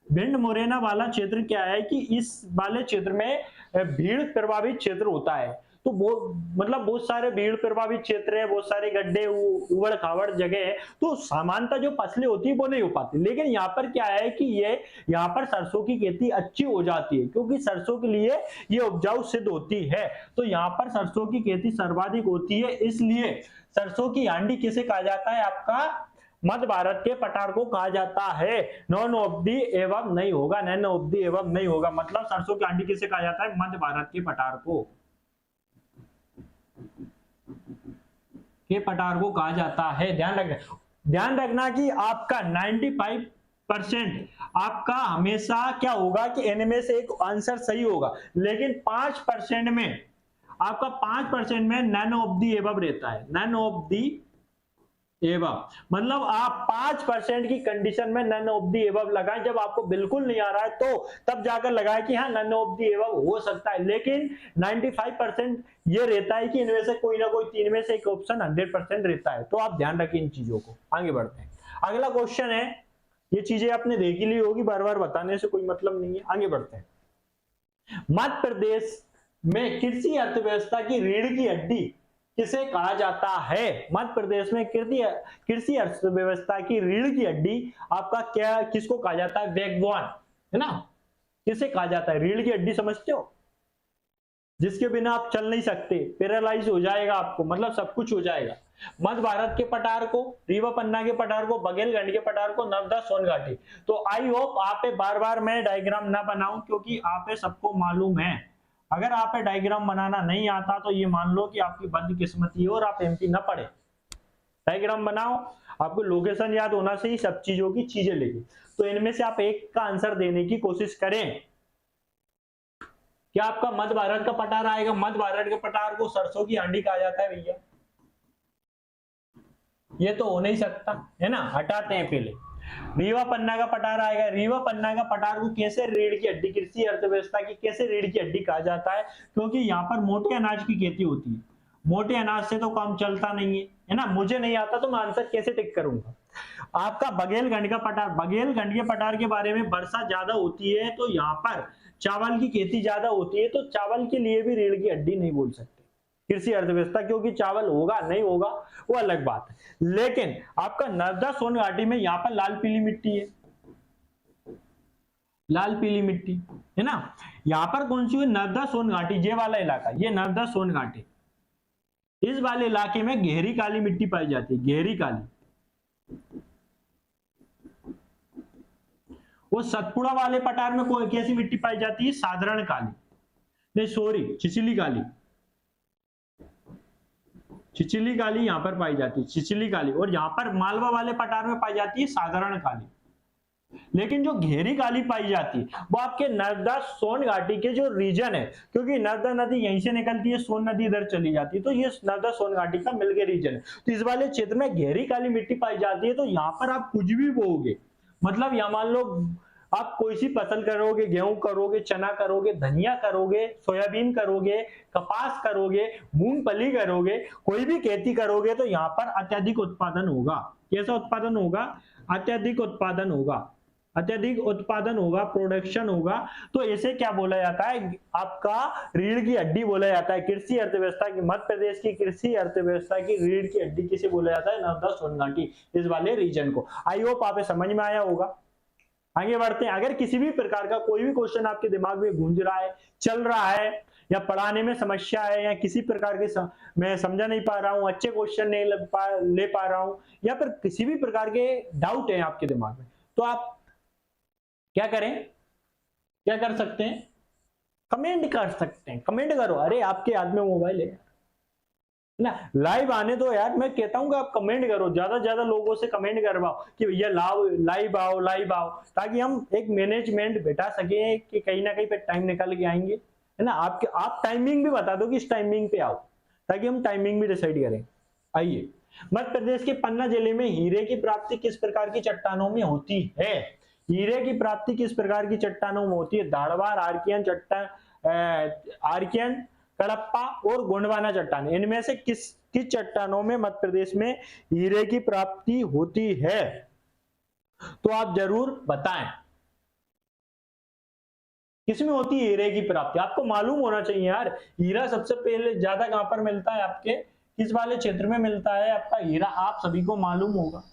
भिंड मुरैना वाला क्षेत्र, क्या है कि इस वाले क्षेत्र में भीड़ प्रभावित क्षेत्र होता है। तो मतलब बहुत सारे भीड़ प्रभावित क्षेत्र है, बहुत सारे गड्ढे, उबड़ खाबड़ जगह है, तो सामान्यतः जो फसलें होती है वो नहीं हो पाती। लेकिन यहाँ पर क्या है कि ये यहाँ पर सरसों की खेती अच्छी हो जाती है, क्योंकि सरसों के लिए ये उपजाऊ सिद्ध होती है। तो यहाँ पर सरसों की खेती सर्वाधिक होती है, इसलिए सरसों की हांडी किसे कहा जाता है, आपका मध्य भारत के पठार को कहा जाता है। नॉन ऑफ दी एवं नहीं होगा, नॉन ऑफ दी एवं नहीं होगा, मतलब सरसों की हांडी किसे कहा जाता है, मध्य भारत के पठार को, के पठार को कहा जाता है। ध्यान रखना कि आपका 95% आपका हमेशा क्या होगा कि इनमें से एक आंसर सही होगा, लेकिन 5% में आपका 5% में नन ऑफ दी एबव रहता है, नन ऑफ दी एबव, मतलब आप 5% की कंडीशन में नन ऑफ दी एबव लगाएं। जब आपको बिल्कुल नहीं आ रहा है तो तब जाकर लगाएं कि हाँ नन ऑफ दी एबव हो सकता है, लेकिन 95% ये रहता है कि इनमें से कोई ना कोई तीन में से एक ऑप्शन 100% रहता है। तो आप ध्यान रखें इन चीजों को। आगे बढ़ते हैं, अगला क्वेश्चन है, ये चीजें आपने देखी ली होगी, बार बार बताने से कोई मतलब नहीं है। आगे बढ़ते हैं, मध्य प्रदेश में कृषि अर्थव्यवस्था की रीढ़ की हड्डी किसे कहा जाता है। मध्य प्रदेश में कृषि अर्थव्यवस्था की रीढ़ की हड्डी आपका क्या, किसको कहा जाता है, बैकबोन, है ना, किसे कहा जाता है, रीढ़ की हड्डी समझते हो, जिसके बिना आप चल नहीं सकते, पैरालाइज हो जाएगा आपको, मतलब सब कुछ हो जाएगा। मध्य भारत के पठार को, रीवा पन्ना के पठार को, बघेलखंड के पठार को, नर्मदा सोनघाटी। तो आई होप आप बार बार मैं डायग्राम ना बनाऊं, क्योंकि आप सबको मालूम है, अगर आप डायग्राम बनाना नहीं आता तो ये मान लो कि आपकी बदकिस्मती है और आप एमपी ना पढ़े। डायग्राम बनाओ, आपको लोकेशन याद होना चाहिए, सब चीजों की चीजें लिखी। तो इनमें से आप एक का आंसर देने की कोशिश करें। क्या आपका मध्य भारत का पठार आएगा? मध्य भारत के पठार को सरसों की हांडी कहा जाता है भैया, ये तो हो नहीं सकता है ना, हटाते हैं पहले। रीवा पन्ना का पठार आएगा, रीवा पन्ना का पठार को कैसे रीढ़ की हड्डी, कृषि अर्थव्यवस्था की कैसे रीढ़ की हड्डी कहा जाता है? क्योंकि यहाँ पर मोटे अनाज की खेती होती है, मोटे अनाज से तो काम चलता नहीं है ना। मुझे नहीं आता तो मैं आंसर कैसे टिक करूंगा? आपका बघेलखंड का पठार, बघेलखंड के पठार के बारे में, वर्षा ज्यादा होती है तो यहाँ पर चावल की खेती ज्यादा होती है, तो चावल के लिए भी रीढ़ की हड्डी नहीं बोल सकते कृषि अर्थव्यवस्था, क्योंकि चावल होगा नहीं होगा वो अलग बात है। लेकिन आपका नर्मदा सोन घाटी में यहाँ पर लाल पीली मिट्टी है, लाल पीली मिट्टी है ना। यहाँ पर कौन सी है? नर्मदा सोन घाटी, ये वाला इलाका, ये नर्मदा सोन घाटी, इस वाले इलाके में गहरी काली मिट्टी पाई जाती है, गहरी काली। वो सतपुड़ा वाले पठार में कोई कैसी मिट्टी पाई जाती है? साधारण काली, नहीं सॉरी, छिछली काली, छिछली काली यहां पर पाई जाती है, छिछली काली। और यहां पर मालवा वाले पठार में पाई जाती है साधारण काली। लेकिन जो गहरी काली पाई जाती है वो आपके नर्मदा सोन घाटी के जो रीजन है, क्योंकि नर्मदा नदी यहीं से निकलती है, सोन नदी इधर चली जाती है, तो ये नर्मदा सोन घाटी का मिलके रीजन है। तो इस वाले क्षेत्र में गहरी काली मिट्टी पाई जाती है, तो यहाँ पर आप कुछ भी बोओगे, मतलब यहाँ मान लो आप कोई सी फसल करोगे, गेहूं करोगे, चना करोगे, धनिया करोगे, सोयाबीन करोगे, कपास करोगे, मूंगफली करोगे, कोई भी खेती करोगे, तो यहाँ पर अत्यधिक उत्पादन होगा। कैसा उत्पादन होगा? अत्यधिक उत्पादन होगा, अत्यधिक उत्पादन होगा, प्रोडक्शन होगा। तो इसे क्या बोला जाता है? आपका रीढ़ की हड्डी बोला जाता है। कृषि अर्थव्यवस्था की, मध्य प्रदेश की कृषि अर्थव्यवस्था की रीढ़ की हड्डी किसे बोला जाता है? नर्मदा सोन घाटी, इस वाले रीजन को। आई होप आप समझ में आया होगा। आगे बढ़ते हैं। अगर किसी भी प्रकार का कोई भी क्वेश्चन आपके दिमाग में गूंज रहा है, चल रहा है, या पढ़ाने में समस्या है, या किसी प्रकार के मैं समझा नहीं पा रहा हूं, अच्छे क्वेश्चन नहीं ले पा रहा हूं, या फिर किसी भी प्रकार के डाउट है आपके दिमाग में, तो आप क्या करें, क्या कर सकते हैं? कमेंट कर सकते हैं, कमेंट करो। अरे आपके हाथ में मोबाइल है ना, लाइव आने दो यार। मैं कहता हूं कि आप कमेंट करो, ज्यादा से ज्यादा लोगों से कमेंट करवाओ कि भैया लाइव आओ, लाइव आओ, ताकि हम एक मैनेजमेंट बैठा सके कि कहीं ना कहीं पे टाइम निकाल के आएंगे, है ना। आप टाइमिंग भी बता दो कि इस टाइमिंग पे आओ, ताकि हम टाइमिंग भी डिसाइड करें। आइए, मध्य प्रदेश के पन्ना जिले में हीरे की प्राप्ति किस प्रकार की चट्टानों में होती है? हीरे की प्राप्ति किस प्रकार की चट्टानों में होती है? धारवाड़, आर्कियन चट्टान, आर्कियन, कडप्पा और गोंडवाना चट्टान, इनमें से किस चट्टानों में मध्य प्रदेश में हीरे की प्राप्ति होती है? तो आप जरूर बताएं किसमें होती है हीरे की प्राप्ति। आपको मालूम होना चाहिए यार, हीरा सबसे पहले ज्यादा कहां पर मिलता है? आपके किस वाले क्षेत्र में मिलता है आपका हीरा? आप सभी को मालूम होगा।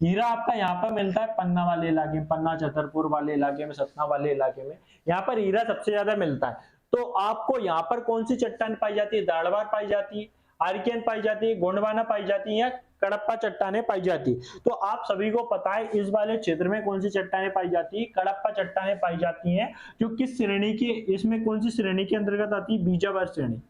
हीरा आपका यहाँ पर मिलता है पन्ना वाले इलाके में, पन्ना छतरपुर वाले इलाके में, सतना वाले इलाके में, यहाँ पर हीरा सबसे ज्यादा मिलता है। तो आपको यहाँ पर कौन सी चट्टान पाई जाती है? दाढ़वार पाई जाती है, आर्कियन पाई जाती है, गोंडवाना पाई जाती है, या कडप्पा चट्टानें पाई जाती है। तो आप सभी को पता है इस वाले क्षेत्र में कौन सी चट्टानें पाई जाती है? कडप्पा चट्टानें पाई जाती हैं, जो किस श्रेणी की, इसमें कौन सी श्रेणी के अंतर्गत आती है? बीजावर श्रेणी।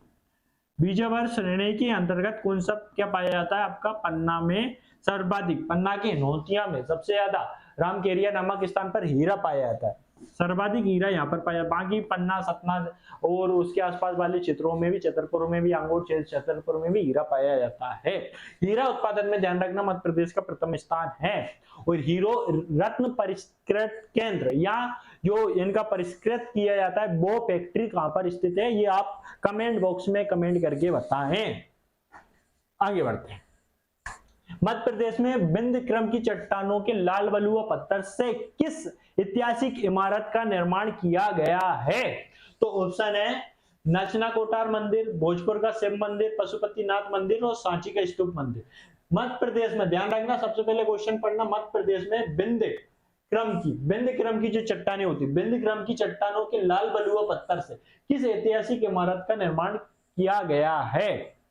बीजावर श्रेणी के अंतर्गत कौन सा क्या पाया जाता है? आपका पन्ना में सर्वाधिक, पन्ना के नोतिया में सबसे ज्यादा रामकेरिया नामक स्थान पर हीरा पाया जाता है, सर्वाधिक हीरा यहाँ पर पाया। बाकी पन्ना, सतना और उसके आसपास वाले क्षेत्रों में भी, छतरपुर में भी, अंगूर छतरपुर में भी हीरा पाया जाता है। हीरा उत्पादन में ध्यान रखना मध्य प्रदेश का प्रथम स्थान है। और हीरो रत्न परिष्कृत केंद्र, या जो इनका परिष्कृत किया जाता है वो फैक्ट्री कहां पर स्थित है? ये आप कमेंट बॉक्स में कमेंट करके बताएं। आगे बढ़ते हैं। मध्य प्रदेश में बिंद क्रम की चट्टानों के लाल बलुआ पत्थर से किस ऐतिहासिक इमारत का निर्माण किया गया है? तो ऑप्शन है नचना कोटार मंदिर, भोजपुर का शिव मंदिर, पशुपतिनाथ मंदिर और सांची का स्तूप मंदिर। मध्य प्रदेश में ध्यान रखना, सबसे पहले क्वेश्चन पढ़ना, मध्य प्रदेश में बिंद क्रम की जो चट्टानें होती है, बिंद क्रम की चट्टानों के लाल बलुआ पत्थर से किस ऐतिहासिक इमारत का निर्माण किया गया है?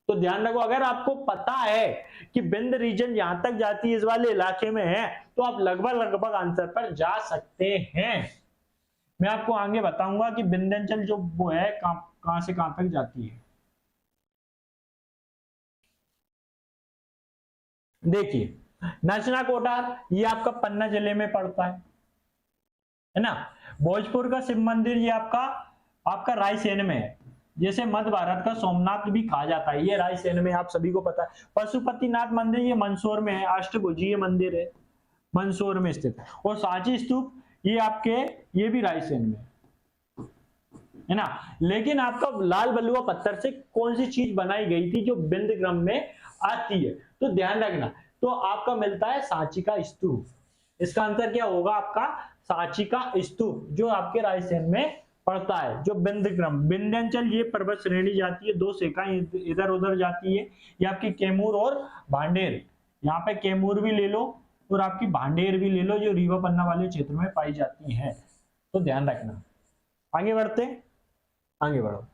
तो ध्यान रखो, अगर आपको पता है कि बिंद रीजन यहां तक जाती है, इस वाले इलाके में है, तो आप लगभग आंसर पर जा सकते हैं। मैं आपको आगे बताऊंगा कि विंध्याचल जो वो है कहां से कहां तक जाती है। देखिए, नचना कोटार ये आपका पन्ना जिले में पड़ता है ना। भोजपुर का शिव मंदिर ये आपका आपका रायसेन में है। जैसे मध्य भारत का सोमनाथ भी कहा जाता है, ये रायसेन में, आप सभी को पता है। पशुपतिनाथ मंदिर ये मंदसौर में है, अष्टभुजीय मंदिर है, मंदसौर में स्थित है। और सांची स्तूप ये आपके, ये भी रायसेन में है ना। लेकिन आपका लाल बलुआ पत्थर से कौन सी चीज बनाई गई थी जो बिंद क्रम में आती है, तो ध्यान रखना, तो आपका मिलता है सांची का स्तूप। इसका आंसर क्या होगा आपका, सांची का स्तूप, जो आपके रायसेन में पड़ता है, जो बिंद क्रम, विंध्याचल ये पर्वत श्रेणी जाती है, दो शाखाएं इधर उधर जाती है, ये आपकी कैमूर और भांडेर, यहाँ पे कैमूर भी ले लो और आपकी भांडेर भी ले लो, जो रीवा पन्ना वाले क्षेत्र में पाई जाती है, तो ध्यान रखना। आगे बढ़ते, आगे बढ़ो।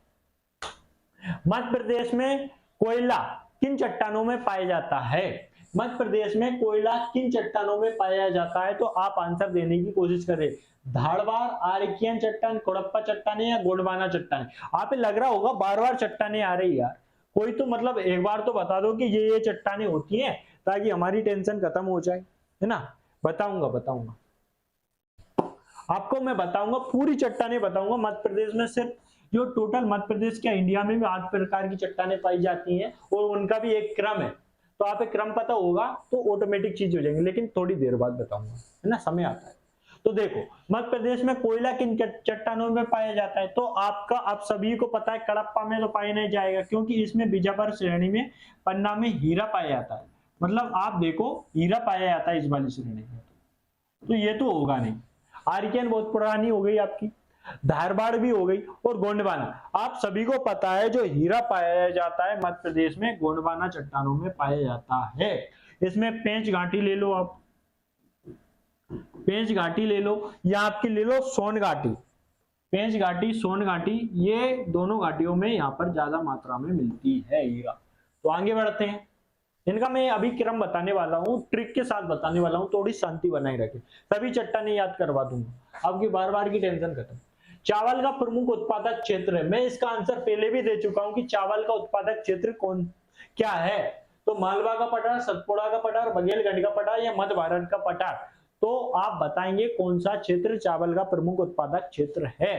मध्य प्रदेश में कोयला किन चट्टानों में पाया जाता है, मध्य प्रदेश में कोयला किन चट्टानों में पाया जाता है, तो आप आंसर देने की कोशिश करें। धारवाड़, आर्कियन चट्टान, कोडप्पा चट्टाने या गोंडवाना चट्टाने। आप लग रहा होगा बार बार चट्टाने आ रही यार, कोई तो मतलब एक बार तो बता दो कि ये चट्टाने होती हैं, ताकि हमारी टेंशन खत्म हो जाए, है ना। बताऊंगा बताऊंगा आपको, मैं बताऊंगा पूरी चट्टाने बताऊंगा। मध्य प्रदेश में सिर्फ जो टोटल मध्य प्रदेश क्या इंडिया में भी 8 प्रकार की चट्टाने पाई जाती हैं, और उनका भी एक क्रम है, तो आप एक क्रम पता होगा तो ऑटोमेटिक चीज हो जाएंगे, लेकिन थोड़ी देर बाद बताऊंगा, है ना, समय आता है। तो देखो, मध्य प्रदेश में कोयला किन चट्टानों में पाया जाता है, तो आपका, आप सभी को पता है कडप्पा में तो पाया नहीं जाएगा, क्योंकि इसमें बीजापुर श्रेणी में, पन्ना में हीरा पाया जाता है, मतलब आप देखो हीरा पाया जाता है इस वाली श्रेणी में, तो ये तो होगा नहीं। आर्कियन बहुत पुरानी हो गई आपकी, धारवाड़ भी हो गई, और गोंडवाना, आप सभी को पता है जो हीरा पाया जाता है मध्य प्रदेश में गोंडवाना चट्टानों में पाया जाता है। इसमें पेंच घाटी ले लो आप, पेंच घाटी ले लो, या आपकी ले लो सोन घाटी, पेंच घाटी, सोन घाटी, ये दोनों घाटियों में यहाँ पर ज्यादा मात्रा में मिलती है हीरा। तो आगे बढ़ते हैं, इनका मैं अभी क्रम बताने वाला हूँ, ट्रिक के साथ बताने वाला हूँ, थोड़ी शांति बनाए रखें, सभी चट्टाने याद करवा दूंगा, आपकी बार बार की टेंशन खत्म। चावल का प्रमुख उत्पादक क्षेत्र है, मैं इसका आंसर पहले भी दे चुका हूं कि चावल का उत्पादक क्षेत्र कौन क्या है, तो मालवा का पठार, सतपुड़ा का पठार, बघेलखंड का पठार या मध्य भारत का पठार, तो आप बताएंगे कौन सा क्षेत्र चावल का प्रमुख उत्पादक क्षेत्र है।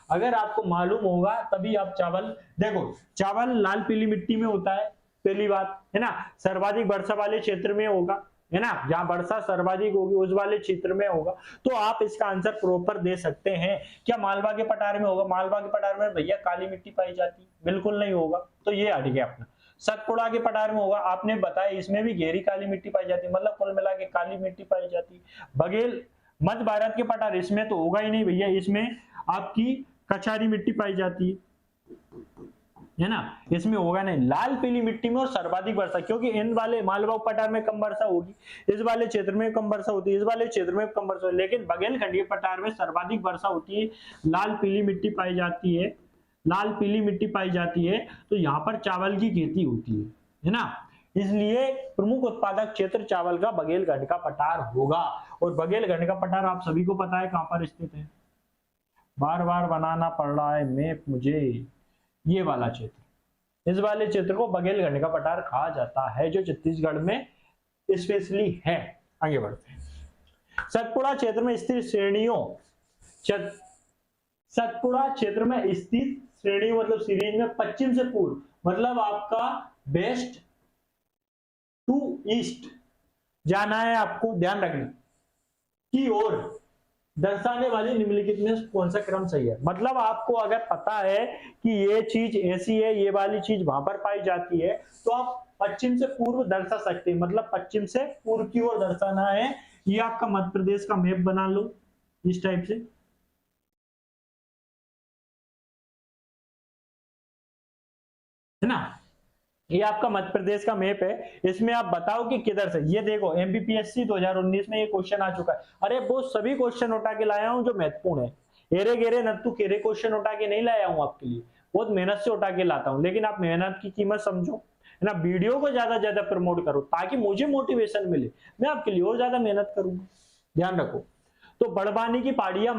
अगर आपको मालूम होगा तभी आप चावल, देखो चावल लाल पीली मिट्टी में होता है, पहली बात है ना, सर्वाधिक वर्षा वाले क्षेत्र में होगा, है ना, जहां वर्षा सर्वाधिक होगी उस वाले क्षेत्र में होगा, तो आप इसका आंसर प्रॉपर दे सकते हैं। क्या मालवा के पठार में होगा, मालवा के पठार में भैया काली मिट्टी पाई जाती, बिल्कुल नहीं होगा, तो ये हट गया अपना। सतपुड़ा के पठार में होगा, आपने बताया इसमें भी गहरी काली मिट्टी पाई जाती, मतलब कुल मिला के काली मिट्टी पाई जाती। बघेल, मध्य भारत के पठार, इसमें तो होगा ही नहीं भैया, इसमें आपकी कछारी मिट्टी पाई जाती है ना, इसमें होगा नहीं। लाल पीली मिट्टी में और सर्वाधिक वर्षा, क्योंकि इन वाले मालवा पठार में कम वर्षा होगी, इस वाले क्षेत्र में कम वर्षा होती है, इस वाले क्षेत्र में कम वर्षा, लेकिन बघेलखंड के पठार में सर्वाधिक वर्षा होती है, लाल पीली मिट्टी पाई जाती है, लाल पीली मिट्टी पाई जाती है, तो यहाँ पर चावल की खेती होती है ना, इसलिए प्रमुख उत्पादक क्षेत्र चावल का बघेलखंड का पठार होगा। और बघेलखंड का पठार आप सभी को पता है कहां पर स्थित है, बार बार बनाना पड़ रहा है मैप मुझे, ये वाला क्षेत्र, इस वाले क्षेत्र को बघेलखंड का पठार कहा जाता है, जो छत्तीसगढ़ में स्पेशली है। आगे बढ़ते हैं, सतपुड़ा क्षेत्र में स्थित श्रेणियों, सतपुड़ा क्षेत्र में स्थित श्रेणियों मतलब सीरीज में पश्चिम से पूर्व, मतलब आपका वेस्ट टू ईस्ट जाना है आपको, ध्यान रखना, की ओर दर्शाने वाली निम्नलिखित में कौन सा क्रम सही है। मतलब आपको अगर पता है कि ये चीज ऐसी है, ये वाली चीज वहां पर पाई जाती है, तो आप पश्चिम से पूर्व दर्शा सकते हैं, मतलब पश्चिम से पूर्व की ओर दर्शाना है। ये आपका मध्य प्रदेश का मैप बना लो इस टाइप से, है ना, ये आपका मध्य प्रदेश का मैप है, इसमें आप बताओ कि किधर से। ये देखो एमपीपीएससी 2019 में ये क्वेश्चन आ चुका है, अरे वो सभी क्वेश्चन उठा के लाया हूं जो महत्वपूर्ण है, एरे गेरे नत्तू केरे क्वेश्चन उठा के नहीं लाया हूं आपके लिए, बहुत मेहनत से उठा के लाता हूं, लेकिन आप मेहनत की कीमत समझो, है ना, वीडियो को ज्यादा प्रमोट करो ताकि मुझे मोटिवेशन मिले, मैं आपके लिए और ज्यादा मेहनत करूंगा, ध्यान रखो। तो बड़वानी की पहाड़ियां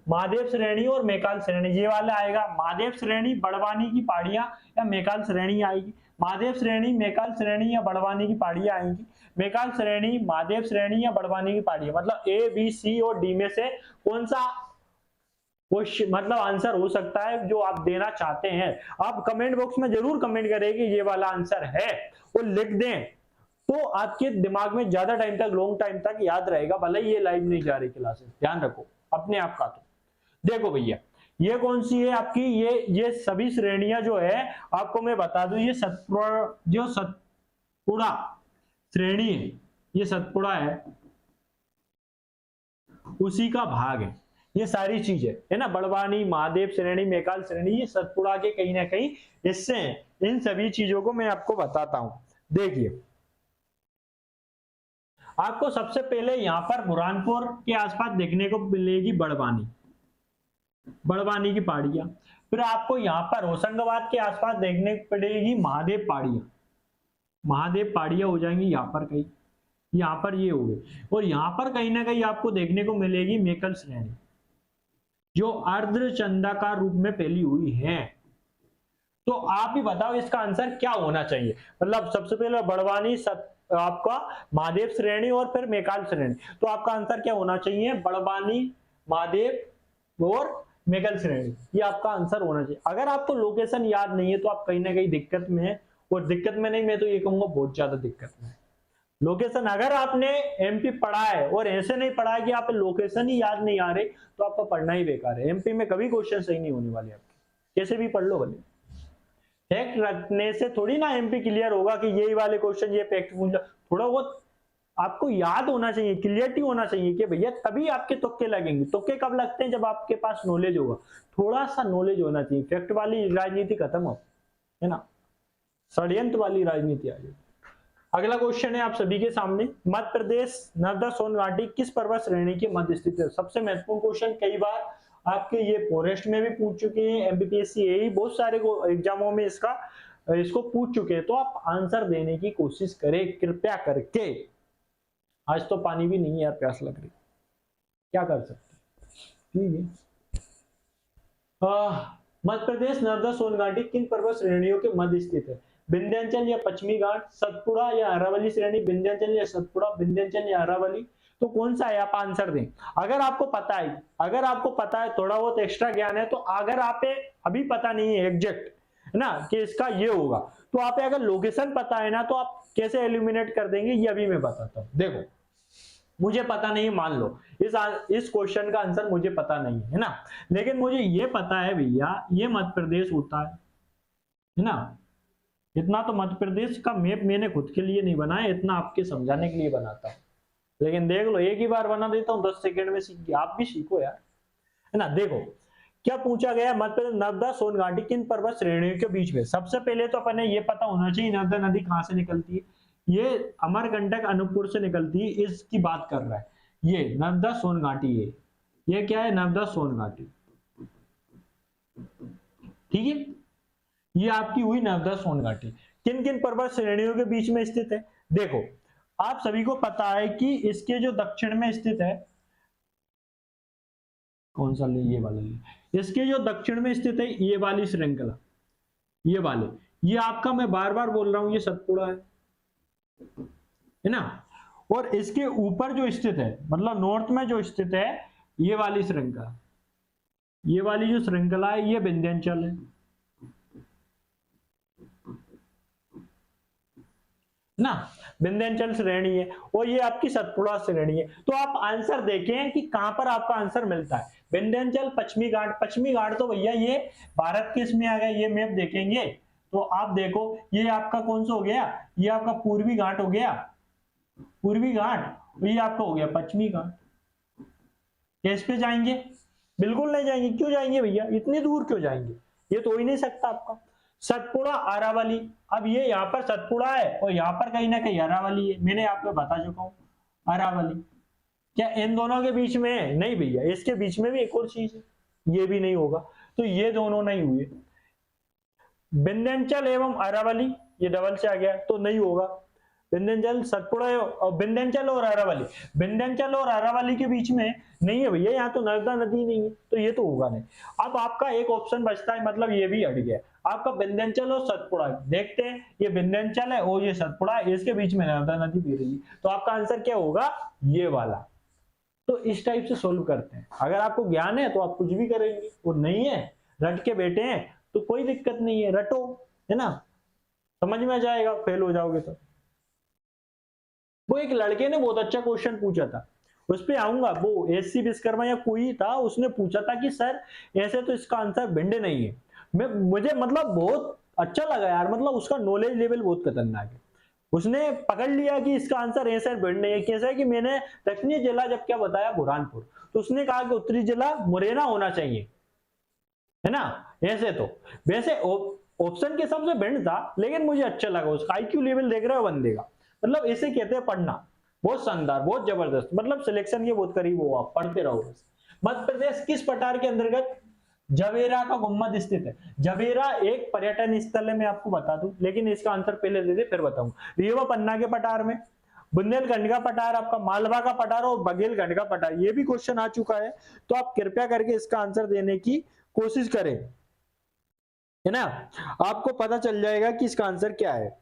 महादेव श्रेणी और मेकाल श्रेणी, ये वाला आएगा, महादेव श्रेणी, बड़वानी की पहाड़ियां या मेकाल श्रेणी आएगी, महादेव श्रेणी, मेकाल श्रेणी या बड़वानी की पहाड़ियां आएंगी, मेकाल श्रेणी, महादेव श्रेणी या बड़वानी की पहाड़ियां, मतलब ए बी सी और डी में से कौन सा मतलब आंसर हो सकता है जो आप देना चाहते हैं। आप कमेंट बॉक्स में जरूर कमेंट करें कि ये वाला आंसर है, वो लिख दें, तो आपके दिमाग में ज्यादा टाइम तक, लॉन्ग टाइम तक याद रहेगा, भले ही ये लाइव नहीं जा रही क्लासेस, ध्यान रखो अपने आप का। तो देखो भैया, ये कौन सी है आपकी, ये सभी श्रेणियां जो है आपको मैं बता दूं, ये जो सतपुड़ा श्रेणी है, ये सतपुड़ा है, उसी का भाग है ये सारी चीजें, है ना। बड़वानी, महादेव श्रेणी, मेकाल श्रेणी, ये सतपुड़ा के कहीं ना कहीं हिस्से हैं। इन सभी चीजों को मैं आपको बताता हूं। देखिए, आपको सबसे पहले यहां पर बुरहानपुर के आसपास देखने को मिलेगी बड़वानी, बड़वानी की पहाड़ियां। फिर आपको यहां पर होशंगाबाद के आसपास देखने को पड़ेगी महादेव पहाड़ियां, महादेव पहाड़ियां हो जाएंगी यहां पर कहीं, यहां पर ये हो गए। और यहां पर कहीं ना कहीं आपको देखने को मिलेगी मेकल श्रेणी, जो अर्धचंदाकार रूप में फैली हुई है। तो आप भी बताओ इसका आंसर क्या होना चाहिए। मतलब सबसे पहले बड़वानी, आपका महादेव श्रेणी और फिर मेकाल श्रेणी, तो आपका आंसर क्या होना चाहिए, बड़वानी, महादेव और मेकल श्रेणी, ये आपका आंसर होना चाहिए। अगर आपको लोकेशन याद नहीं है तो आप कहीं ना कहीं दिक्कत में है, और दिक्कत में नहीं, मैं तो ये कहूंगा बहुत ज्यादा दिक्कत में है। लोकेशन अगर आपने एमपी पढ़ा है और ऐसे नहीं पढ़ा है कि आप लोकेशन ही याद नहीं आ रहे, तो आपका पढ़ना ही बेकार है। एमपी में कभी क्वेश्चन सही नहीं होने वाले आपके, कैसे भी पढ़ लो भले। फैक्ट रखने से थोड़ी ना एमपी क्लियर होगा कि यही वाले क्वेश्चन ये फैक्ट पूछ लो। थोड़ा बहुत आपको याद होना चाहिए, क्लियरिटी होना चाहिए कि भैया, तभी आपके तुक्के लगेंगे। तुक्के कब लगते हैं, जब आपके पास नॉलेज होगा, थोड़ा सा नॉलेज होना चाहिए। फैक्ट वाली राजनीति खत्म हो, है ना, षड्यंत्र वाली राजनीति आ गई। अगला क्वेश्चन है आप सभी के सामने, मध्य प्रदेश नर्मदा सोन घाटी किस पर्वत श्रेणी के मध्य स्थित है। सबसे महत्वपूर्ण क्वेश्चन, कई बार आपके ये फॉरेस्ट में भी पूछ चुके हैं, एमपीपीएससी यही बहुत सारे एग्जामों में इसको पूछ चुके हैं। तो आप आंसर देने की कोशिश करें कृपया करके। आज तो पानी भी नहीं है यार, प्यास लग रही, क्या कर सकते। ठीक है, मध्य प्रदेश नर्मदा सोन घाटी किन पर्वत श्रेणियों के मध्य स्थित है। विंध्याचल या पश्चिमी घाट, सतपुड़ा या अरावली श्रेणी, विंध्याचल या सतपुड़ा, विंध्याचल या अरावली, तो कौन सा है, आप आंसर दें। अगर आपको पता है, थोड़ा बहुत एक्स्ट्रा ज्ञान है, तो अगर आप अभी पता नहीं है एग्जैक्ट, है ना, कि इसका ये होगा, तो आप अगर लोकेशन पता है ना, तो आप कैसे एलिमिनेट कर देंगे, ये अभी मैं बताता हूं। देखो, मुझे पता नहीं, मान लो इस क्वेश्चन का आंसर मुझे पता नहीं है ना, लेकिन मुझे ये पता है भैया, ये मध्य प्रदेश होता है ना। इतना तो मध्य प्रदेश का मैप मैंने खुद के लिए नहीं बनाया, इतना आपके समझाने के लिए बनाता हूं। लेकिन देख लो, एक ही बार बना देता हूं, 10 सेकंड में सीख गया, आप भी सीखो यार, है ना। देखो क्या पूछा गया, मध्य प्रदेश नर्मदा सोन घाटी किन पर्वत श्रेणियों के बीच में। सबसे पहले तो अपने ये पता होना चाहिए नर्मदा नदी कहां से निकलती है। ये अमरकंटक अनूपपुर से निकलती है, इसकी बात कर रहा है। ये नर्मदा सोन घाटी है, ये क्या है, नर्मदा सोन घाटी, ठीक है। ये आपकी हुई नर्मदा सोन घाटी, किन किन पर्वत श्रेणियों के बीच में स्थित है। देखो, आप सभी को पता है कि इसके जो दक्षिण में स्थित है, कौन सा ले, ये वाला ले, इसके जो दक्षिण में स्थित है ये वाली श्रृंखला, ये वाले, ये आपका, मैं बार बार बोल रहा हूं, ये सतपुड़ा है ना। और इसके ऊपर जो स्थित है, मतलब नॉर्थ में जो स्थित है, ये वाली श्रृंखला, ये वाली जो श्रृंखला है, ये विंध्याचल है ना, विंध्याचल श्रेणी है, और ये आपकी सतपुड़ा श्रेणी है। तो आप आंसर देखें कि कहां पर आपका आंसर मिलता है। विंध्याचल, पश्चिमी घाट, पश्चिमी घाट तो भैया ये भारत के इसमें आ गया, ये मैप देखेंगे तो आप देखो, ये आपका कौन सा हो गया, ये आपका पूर्वी घाट हो गया, पूर्वी घाट, ये आपका हो गया पश्चिमी घाट। किस पे जाएंगे, बिल्कुल नहीं जाएंगे। क्यों जाएंगे भैया, इतनी दूर क्यों जाएंगे, ये तो हो ही नहीं सकता आपका। सतपुड़ा, अरावली, अब ये यहाँ पर सतपुड़ा है और यहाँ पर कहीं ना कहीं अरावली है, मैंने आपको बता चुका हूं अरावली। क्या इन दोनों के बीच में है, नहीं भैया, इसके बीच में भी एक और चीज है, ये भी नहीं होगा, तो ये दोनों नहीं हुए। विंध्याचल एवं अरावली, ये डबल से आ गया, तो नहीं होगा। विंध्याचल, सतपुड़ा और विंध्याचल और अरावली, विंध्याचल और अरावली के बीच में नहीं है भैया, यहाँ तो नर्मदा नदी नहीं है, तो ये तो होगा नहीं। अब आपका एक ऑप्शन बचता है, मतलब ये भी हट गया आपका, विंध्याचल और सतपुड़ा। देखते हैं, ये विंध्याचल है और ये सतपुड़ा है, इसके बीच में नर्मदा नदी बह रही है, तो आपका आंसर क्या होगा, ये वाला। तो इस टाइप से सोल्व करते हैं। अगर आपको ज्ञान है तो आप कुछ भी करेंगे, वो नहीं है रट के बैठे हैं तो कोई दिक्कत नहीं है, रटो, है ना, समझ में आ जाएगा, फेल हो जाओगे तो। वो एक लड़के ने बहुत अच्छा क्वेश्चन पूछा था, उस पे आऊंगा, वो एससी विश्वकर्मा या कोई था, उसने पूछा था कि सर ऐसे तो इसका आंसर भिंड नहीं है। मुझे मतलब बहुत अच्छा लगा यार, मतलब उसका नॉलेज लेवल बहुत खतरनाक है। उसने पकड़ लिया कि इसका आंसर ऐसा भिंड नहीं है। कैसा है कि मैंने दक्षिणी जिला जब क्या बताया बुरहानपुर, तो उसने कहा कि उत्तरी जिला मुरैना होना चाहिए, है ना। ऐसे तो वैसे ऑप्शन के हिसाब से भिंड था, लेकिन मुझे अच्छा लगा, उसका आईक्यू लेवल देख रहे हो बंदे का, मतलब ऐसे कहते हैं पढ़ना, बहुत शानदार, बहुत जबरदस्त, मतलब सिलेक्शन के बहुत करीब हो, आप पढ़ते रहो बस। मध्य प्रदेश किस पठार के अंतर्गत जवेरा का गुम्बद स्थित है? जवेरा एक पर्यटन स्थल है, मैं आपको बता दूं, लेकिन इसका आंसर पहले दे दे फिर बताऊंगा। रीवा पन्ना के पठार में, बुंदेलखंड का पठार आपका, मालवा का पठार और बघेलखंड का पठार, ये भी क्वेश्चन आ चुका है, तो आप कृपया करके इसका आंसर देने की कोशिश करें, है ना, आपको पता चल जाएगा कि इसका आंसर क्या है।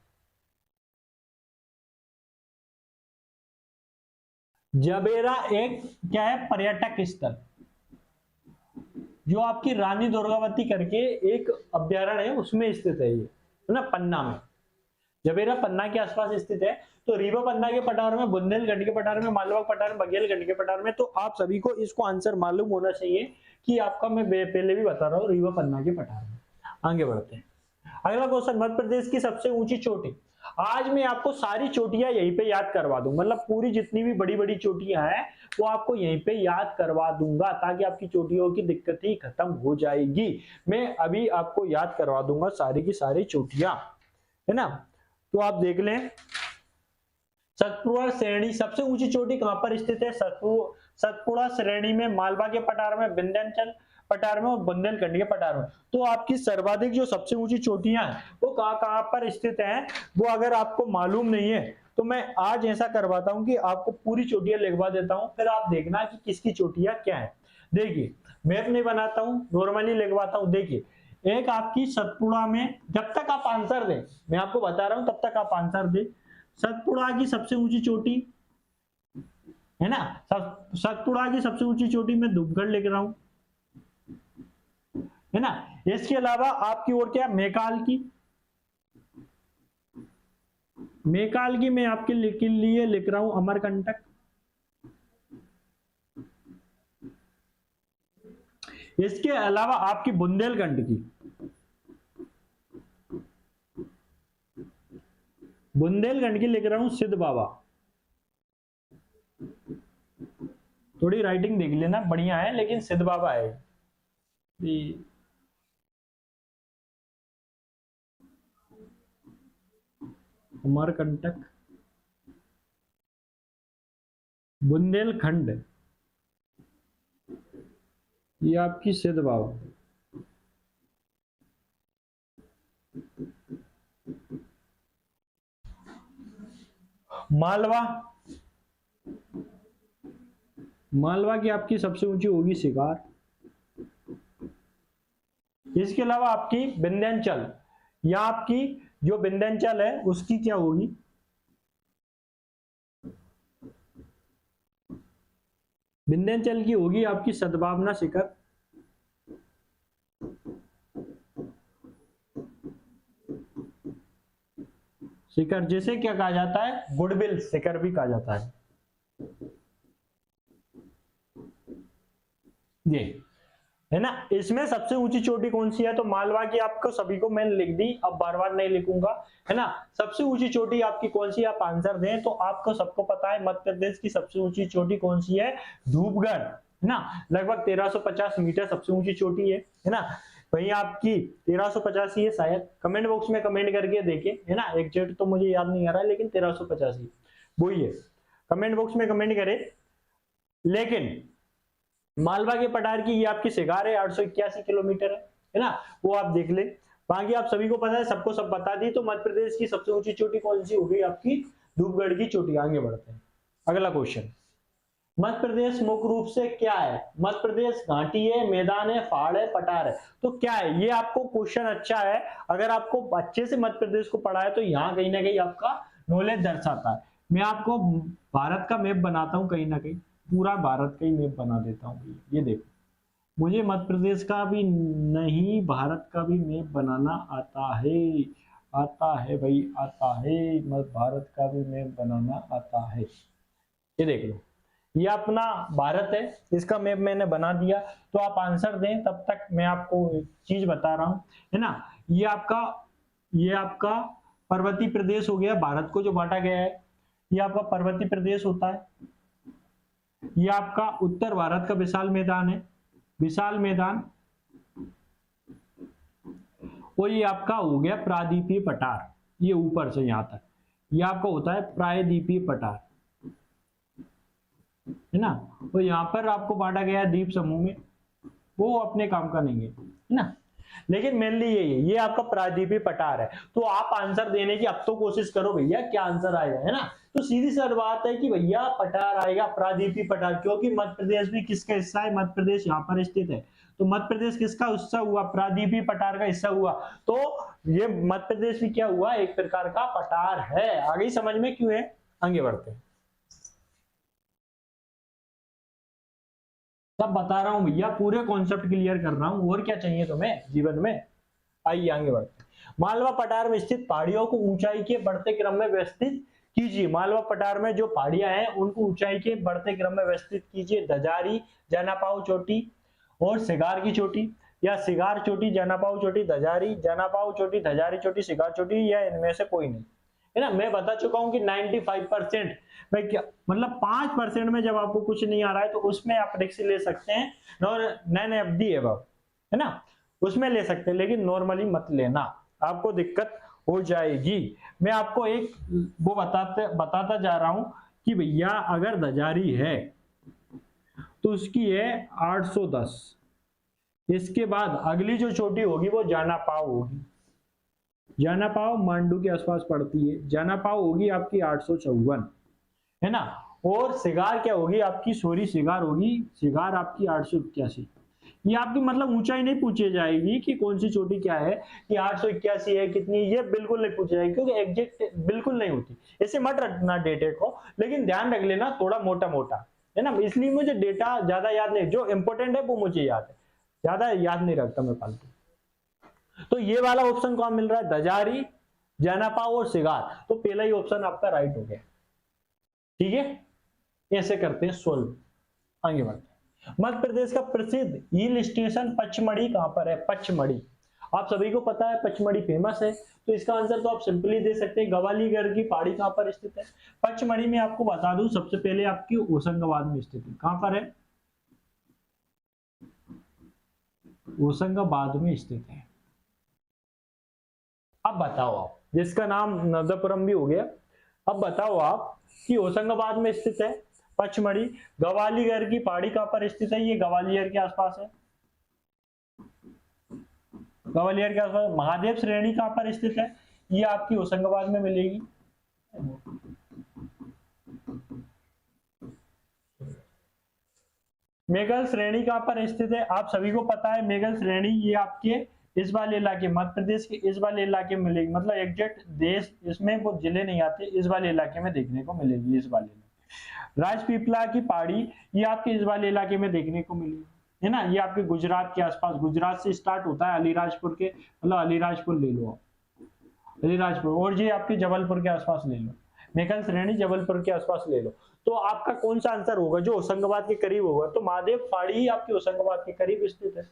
जबेरा एक क्या है, पर्यटक स्थल, जो आपकी रानी दुर्गावती करके एक अभ्यारण्य है उसमें स्थित है, ये है ना, पन्ना में, जबेरा पन्ना के आसपास स्थित है। तो रीवा पन्ना के पठार में, बुंदेलखंड के पठार में, मालवा के पठार में, बघेलखंड के पठार में, तो आप सभी को इसको आंसर मालूम होना चाहिए कि आपका, मैं पहले भी बता रहा हूँ, रीवा पन्ना के पठार में। आगे बढ़ते हैं, अगला क्वेश्चन, मध्य प्रदेश की सबसे ऊंची चोटी। आज मैं आपको सारी चोटियां यहीं पे याद करवा दूं, मतलब पूरी जितनी भी बड़ी बड़ी चोटियां हैं वो आपको यहीं पे याद करवा दूंगा, ताकि आपकी चोटियों की दिक्कत ही खत्म हो जाएगी। मैं अभी आपको याद करवा दूंगा सारी की सारी चोटियां, है ना। तो आप देख लें, सतपुड़ा श्रेणी सबसे ऊंची चोटी कहां पर स्थित है? सतपुड़ा श्रेणी में, मालवा के पठार में, विंध्याचल पठार में और बुंदेलखंड के पठार में। तो आपकी सर्वाधिक जो सबसे ऊंची चोटियां हैं वो कहां कहां पर स्थित हैं, वो अगर आपको मालूम नहीं है तो मैं आज ऐसा करवाता हूं कि आपको पूरी चोटियां लिखवा देता हूं, फिर आप देखना कि किसकी चोटियां क्या है। देखिए, मैप नहीं बनाता हूं, नॉर्मली लिखवाता हूं। देखिए, एक आपकी सतपुड़ा में, जब तक आप आंसर दें, मैं आपको बता रहा हूं तब तक आप आंसर दें, सतपुड़ा की सबसे ऊंची चोटी, है ना, सतपुड़ा की सबसे ऊंची चोटी में धूपगढ़ लिख रहा हूं, है ना। इसके अलावा आपकी ओर क्या, मेकाल की, मेकाल की मैं आपके लिए लिख रहा हूं अमरकंटक। इसके अलावा आपकी बुंदेलखंड की, बुंदेलखंड की लिख रहा हूं सिद्ध बाबा। थोड़ी राइटिंग देख लेना, बढ़िया है, लेकिन सिद्ध बाबा है। अमरकंटक, बुंदेलखंड, ये आपकी सिद्ध बाबा। मालवा, मालवा की आपकी सबसे ऊंची होगी शिकार। इसके अलावा आपकी विंध्याचल, या आपकी जो विंध्याचल है उसकी क्या होगी, विंध्याचल की होगी आपकी सद्भावना शिखर। शिखर जिसे क्या कहा जाता है, गुडविल शिखर भी कहा जाता है। ये है ना, इसमें सबसे ऊंची चोटी कौन सी है, तो मालवा की, आपको सभी को मैंने लिख दी, अब बार बार नहीं लिखूंगा, है ना। सबसे ऊंची चोटी आपकी कौन सी, आप आंसर दें, तो आपको सबको पता है मध्य प्रदेश की सबसे ऊंची चोटी कौन सी है, धूपगढ़, है ना। लगभग 1350 मीटर सबसे ऊंची चोटी है ना। वही आपकी 1350 ही है शायद, कमेंट बॉक्स में कमेंट करके देखे, है ना, एग्जैक्ट तो मुझे याद नहीं आ रहा है, लेकिन 1350 वही है, कमेंट बॉक्स में कमेंट करे। लेकिन मालवा के पठार की ये आपकी शिकार है, 881 किलोमीटर है ना, वो आप देख ले। बाकी आप सभी को पता है, सबको सब बता दी। तो मध्य प्रदेश की सबसे ऊंची चोटी कौन सी होगी, आपकी धूपगढ़ की चोटी। आगे बढ़ते हैं, अगला क्वेश्चन, मध्य प्रदेश मुख्य रूप से क्या है? मध्य प्रदेश घाटी है, मैदान है, पहाड़ है, पठार है, तो क्या है ये? आपको क्वेश्चन अच्छा है, अगर आपको अच्छे से मध्य प्रदेश को पढ़ा है तो यहाँ कहीं ना कहीं आपका नॉलेज दर्शाता है। मैं आपको भारत का मैप बनाता हूँ कहीं ना कहीं, पूरा भारत का ही मैप बना देता हूँ। ये देखो, मुझे मध्य प्रदेश का भी नहीं, भारत का भी मैप बनाना आता है। आता है भाई, आता है, भारत का भी मैप बनाना आता है। ये देख लो, ये अपना भारत है, इसका मैप मैंने बना दिया। तो आप आंसर दें, तब तक मैं आपको एक चीज बता रहा हूं, है ना। ये आपका पर्वतीय प्रदेश हो गया, भारत को जो बांटा गया है ये आपका पर्वतीय प्रदेश होता है। ये आपका उत्तर भारत का विशाल मैदान है, विशाल मैदान। और ये आपका हो गया प्रायद्वीपीय पठार, ये ऊपर से यहां तक ये आपका होता है प्रायद्वीपीय पठार, है ना। तो यहाँ पर आपको बांटा गया है द्वीप समूह में, वो अपने काम का नहीं है ना। लेकिन मेनली ये आपका प्रायद्वीपीय पठार है। तो आप आंसर देने की अब तो कोशिश करो भैया, क्या आंसर आएगा, है ना। तो सीधी सी बात है कि भैया पठार आएगा, प्रायद्वीपीय पठार, क्योंकि मध्य प्रदेश भी किसका हिस्सा है, मध्य प्रदेश यहाँ पर स्थित है। तो मध्य प्रदेश किसका हिस्सा हुआ, प्रायद्वीपीय पठार का हिस्सा हुआ। तो ये मध्य प्रदेश भी क्या हुआ, एक प्रकार का पठार है। आगे समझ में क्यों है, आगे बढ़ते हैं। सब बता रहा हूं भैया, पूरे कॉन्सेप्ट क्लियर कर रहा हूं, और क्या चाहिए तुम्हें जीवन में। आइए आगे बढ़ते हैं। मालवा पठार में स्थित पहाड़ियों को ऊंचाई के बढ़ते क्रम में व्यवस्थित कीजिए। मालवा पठार में जो पहाड़ियां हैं उनको ऊंचाई के बढ़ते क्रम में व्यवस्थित कीजिए। धजारी, जनापाव चोटी और सिगार की चोटी, या सिगार चोटी, जनापाव चोटी, धजारी, जनापाव चोटी, धजारी चोटी, सिगार चोटी, या इनमें से कोई नहीं, है ना। मैं बता चुका हूं कि 95% में क्या मतलब 5% में जब आपको कुछ नहीं आ रहा है तो उसमें आप रिस्क ले सकते हैं, नॉन एफडी है ना, उसमें ले सकते हैं, लेकिन नॉर्मली मत लेना, आपको दिक्कत हो जाएगी। मैं आपको एक वो बताता जा रहा हूं कि भैया अगर धजारी है तो उसकी है 810, इसके बाद अगली जो चोटी होगी वो जनापाव होगी। जनापाव मांडू के आसपास पड़ती है, जनापाव होगी आपकी 854, है ना। और सिगार क्या होगी आपकी, सिगार होगी, सिगार आपकी 881। ये आपकी मतलब ऊंचाई नहीं पूछी जाएगी कि कौन सी चोटी क्या है, कि 881 है कितनी, ये बिल्कुल नहीं पूछी जाएगी, क्योंकि एग्जैक्ट बिल्कुल नहीं होती। ऐसे मत रखना डेटे को, लेकिन ध्यान रख लेना थोड़ा मोटा मोटा, है ना। इसलिए मुझे डेटा ज्यादा याद नहीं, जो इंपॉर्टेंट है वो मुझे याद है, ज्यादा याद नहीं रखता मैं फालतू। तो ये वाला ऑप्शन कौन मिल रहा है, धजारी, जनापाव और सिगार। तो पहला ही ऑप्शन आपका राइट हो गया, ठीक है। ऐसे करते हैं सोल्व, आगे बढ़ते हैं। मध्य प्रदेश का प्रसिद्ध हिल स्टेशन पचमढ़ी कहां पर है, पचमढ़ी। आप सभी को पता है पचमढ़ी फेमस है, तो इसका आंसर तो आप सिंपली दे सकते हैं, ग्वालियर की पहाड़ी कहां पर स्थित है। पचमढ़ी में आपको बता दूं सबसे पहले आपकी होशंगाबाद में स्थित है। कहां पर है, होशंगाबाद में स्थित है। अब बताओ आप, जिसका नाम नर्मदापुरम भी हो गया, अब बताओ आप कि होशंगाबाद में स्थित है पचमढ़ी, ग्वालियर की पहाड़ी कहां पर स्थित है, ये ग्वालियर के आसपास है, ग्वालियर के आसपास। महादेव श्रेणी कहां पर स्थित है, ये आपकी होशंगाबाद में मिलेगी। मेघल श्रेणी कहां पर स्थित है, आप सभी को पता है मेघल श्रेणी ये आपके इस वाले इलाके, मध्य प्रदेश के इस वाले इलाके में मिलेगी, मतलब एग्जैक्ट देश इसमें वो जिले नहीं आते, इस वाले इलाके में देखने को मिलेगी, इस वाले राजपीपला की पहाड़ी ये आपके इस वाले इलाके में देखने को मिलेगी, है ना। ये आपके गुजरात के आसपास, गुजरात से स्टार्ट होता है, अलीराजपुर के, मतलब अलीराजपुर ले लो, अलीराजपुर, और ये आपके जबलपुर के आसपास ले लो, मेघल श्रेणी जबलपुर के आसपास ले लो। तो आपका कौन सा आंसर होगा, जो होशंगाबाद के करीब होगा। तो महादेव पहाड़ी ही आपके होशंगाबाद के करीब स्थित है।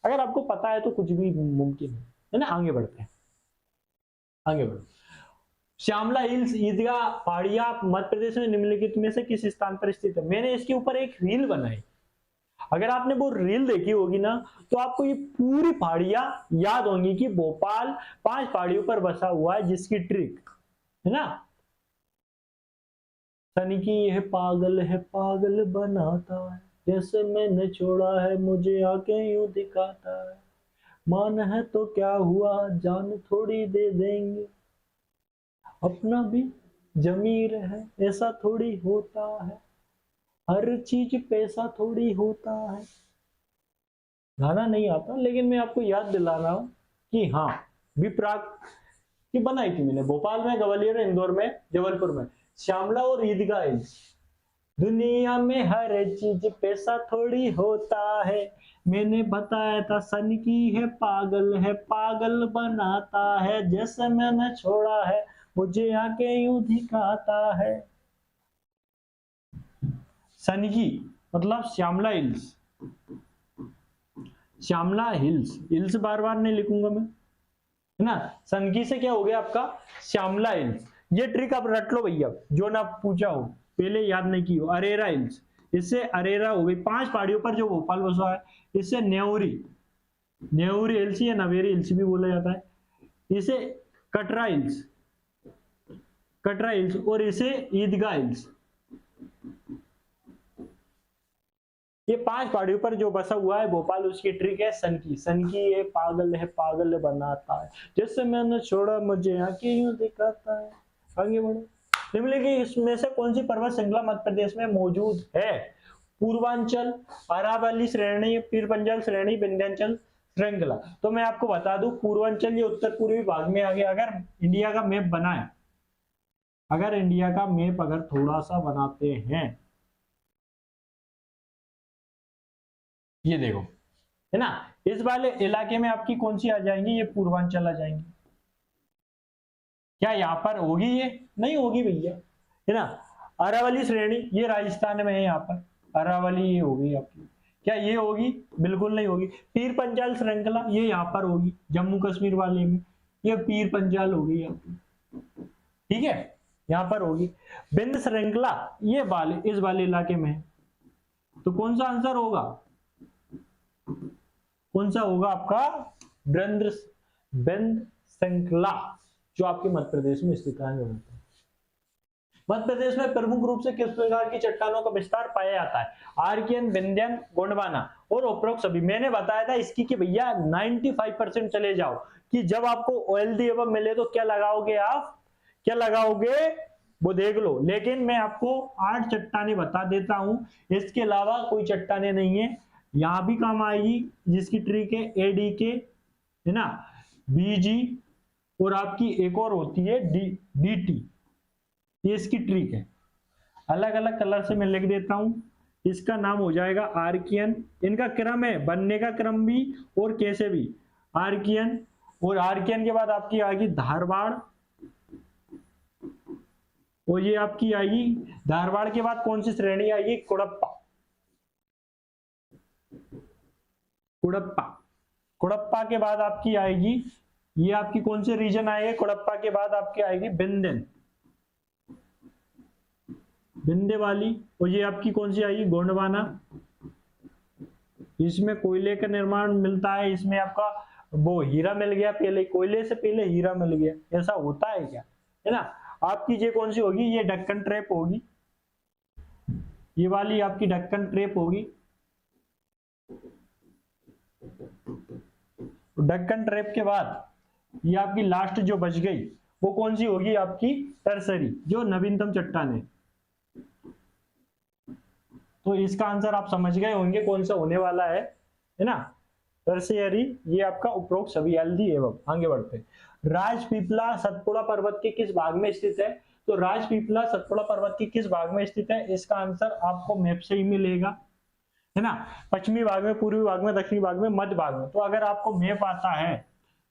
अगर आपको पता है तो कुछ भी मुमकिन है ना। आगे बढ़ते हैं, आगे बढ़ो। श्यामला हिल्स ईदगाह पहाड़ियां मध्य प्रदेश में निम्नलिखित में से किस स्थान पर स्थित है। मैंने इसके ऊपर एक रील बनाई, अगर आपने वो रील देखी होगी ना तो आपको ये पूरी पहाड़ियां याद होंगी कि भोपाल 5 पहाड़ियों पर बसा हुआ है, जिसकी ट्रिक है ना, सनी की यह पागल बनाता है, जैसे मैंने छोड़ा है मुझे आके यूं दिखाता है, मान है तो क्या हुआ जान थोड़ी दे देंगे, अपना भी जमीर है ऐसा थोड़ी होता है, हर चीज पैसा थोड़ी होता है। गाना नहीं आता, लेकिन मैं आपको याद दिला रहा हूं कि हाँ विप्राग की बनाई थी मैंने, भोपाल में, ग्वालियर में, इंदौर में, जबलपुर में, श्यामला और ईदगाह हिल्स, दुनिया में हर चीज पैसा थोड़ी होता है, मैंने बताया था सन की है पागल बनाता है, जैसे मैंने छोड़ा है मुझे आके यूं दिखाता है। सन की मतलब Shyamla Hills, Shyamla Hills, hills बार बार नहीं लिखूंगा मैं, है ना। सनकी से क्या हो गया आपका श्यामला हिल्स। ये ट्रिक आप रट लो भैया, जो ना पूछा हो पहले याद नहीं की हो। अरेरा हिल्स, इससे अरेरा हो गई 5 पहाड़ियों पर जो भोपाल बसा है। इससे नेवरी, नेवरी हिल्स या नवेरी हिल्स भी बोला जाता है। इसे कटरा हिल्स, कटरा हिल्स, और इसे ईदगाह हिल्स। ये 5 पहाड़ियों पर जो बसा हुआ है भोपाल, उसकी ट्रिक है सनकी। सनकी ये पागल बनाता है, जैसे मैंने छोड़ा मुझे आके यूं दिखाता है। आगे बढ़ो। निम्नलिखित इसमें से कौन सी पर्वत श्रृंखला मध्य प्रदेश में मौजूद है? पूर्वांचल, अरावली श्रेणी, पीर पंजाल श्रेणी, विंध्याचल श्रृंखला। तो मैं आपको बता दूं, पूर्वांचल ये उत्तर पूर्वी भाग में आ गया। अगर इंडिया का मैप बनाए, अगर इंडिया का मैप अगर थोड़ा सा बनाते हैं, ये देखो, है ना, इस वाले इलाके में आपकी कौन सी आ जाएंगी? ये पूर्वांचल आ जाएंगी। क्या यहाँ पर होगी? ये नहीं होगी भैया, है ना। अरावली श्रेणी ये राजस्थान में है, यहाँ पर अरावली ये होगी आपकी। क्या ये होगी? बिल्कुल नहीं होगी। पीर पंजाल श्रृंखला ये यहाँ पर होगी, जम्मू कश्मीर वाले में, ये पीर पंजाल होगी आपकी, ठीक है, यहाँ पर होगी। विंध्य श्रृंखला ये वाले, इस वाले इलाके में है। तो कौन सा आंसर होगा? कौन सा होगा आपका? विंध्य श्रृंखला, जो आपके मध्य प्रदेश में स्थित है। मध्य प्रदेश में प्रमुख रूप से किस प्रकार की चट्टानों का विस्तार पाया जाता है? आर्कियन, विंध्यन, गोंडवाना और उपरोक्त सभी। मैंने बताया था इसकी कि भैया 95% चले जाओ, कि जब आपको OLD एवं मिले तो क्या लगाओगे आप? क्या लगाओगे वो देख लो। लेकिन मैं आपको 8 चट्टाने बता देता हूं, इसके अलावा कोई चट्टाने नहीं है। यहां भी काम आएगी, जिसकी ट्रिक है ADK, है ना, BG, और आपकी एक और होती है DT। ये इसकी ट्रिक है। अलग अलग कलर से मैं लिख देता हूं। इसका नाम हो जाएगा आर्कियन। इनका क्रम है, बनने का क्रम भी और कैसे भी। आर्कियन, और आर्कियन के बाद आपकी आएगी धारवाड़, और ये आपकी आएगी धारवाड़ के बाद कौन सी श्रेणी आएगी? कुड़प्पा। कुड़प्पा, कुड़प्पा के बाद आपकी आएगी, ये आपकी कौन से रीजन आएगा? कुड़प्पा के बाद आपकी आएगी विंध्यन, विंध्य वाली, और ये आपकी कौन सी आएगी? गोंडवाना। इसमें कोयले का निर्माण मिलता है, इसमें आपका वो हीरा मिल गया पहले, कोयले से पहले हीरा मिल गया, ऐसा होता है क्या, है ना। आपकी ये कौन सी होगी? ये डक्कन ट्रैप होगी, ये वाली आपकी डक्कन ट्रैप होगी। डक्कन ट्रैप के बाद ये आपकी लास्ट जो बच गई वो कौन सी होगी? आपकी टर्सरी, जो नवीनतम चट्टान है। तो इसका आंसर आप समझ गए होंगे कौन सा होने वाला है ना, टर्शियरी। ये आपका उपरोक्त सभी हेल्दी एवं। आगे बढ़ते हैं। राजपीपला सतपुड़ा पर्वत के किस भाग में स्थित है? तो राजपीपला सतपुड़ा पर्वत के किस भाग में स्थित है? इसका आंसर आपको मैप से ही मिलेगा, है ना। पश्चिमी भाग में, पूर्वी भाग में, दक्षिणी भाग में, मध्य भाग में। तो अगर आपको मैप आता है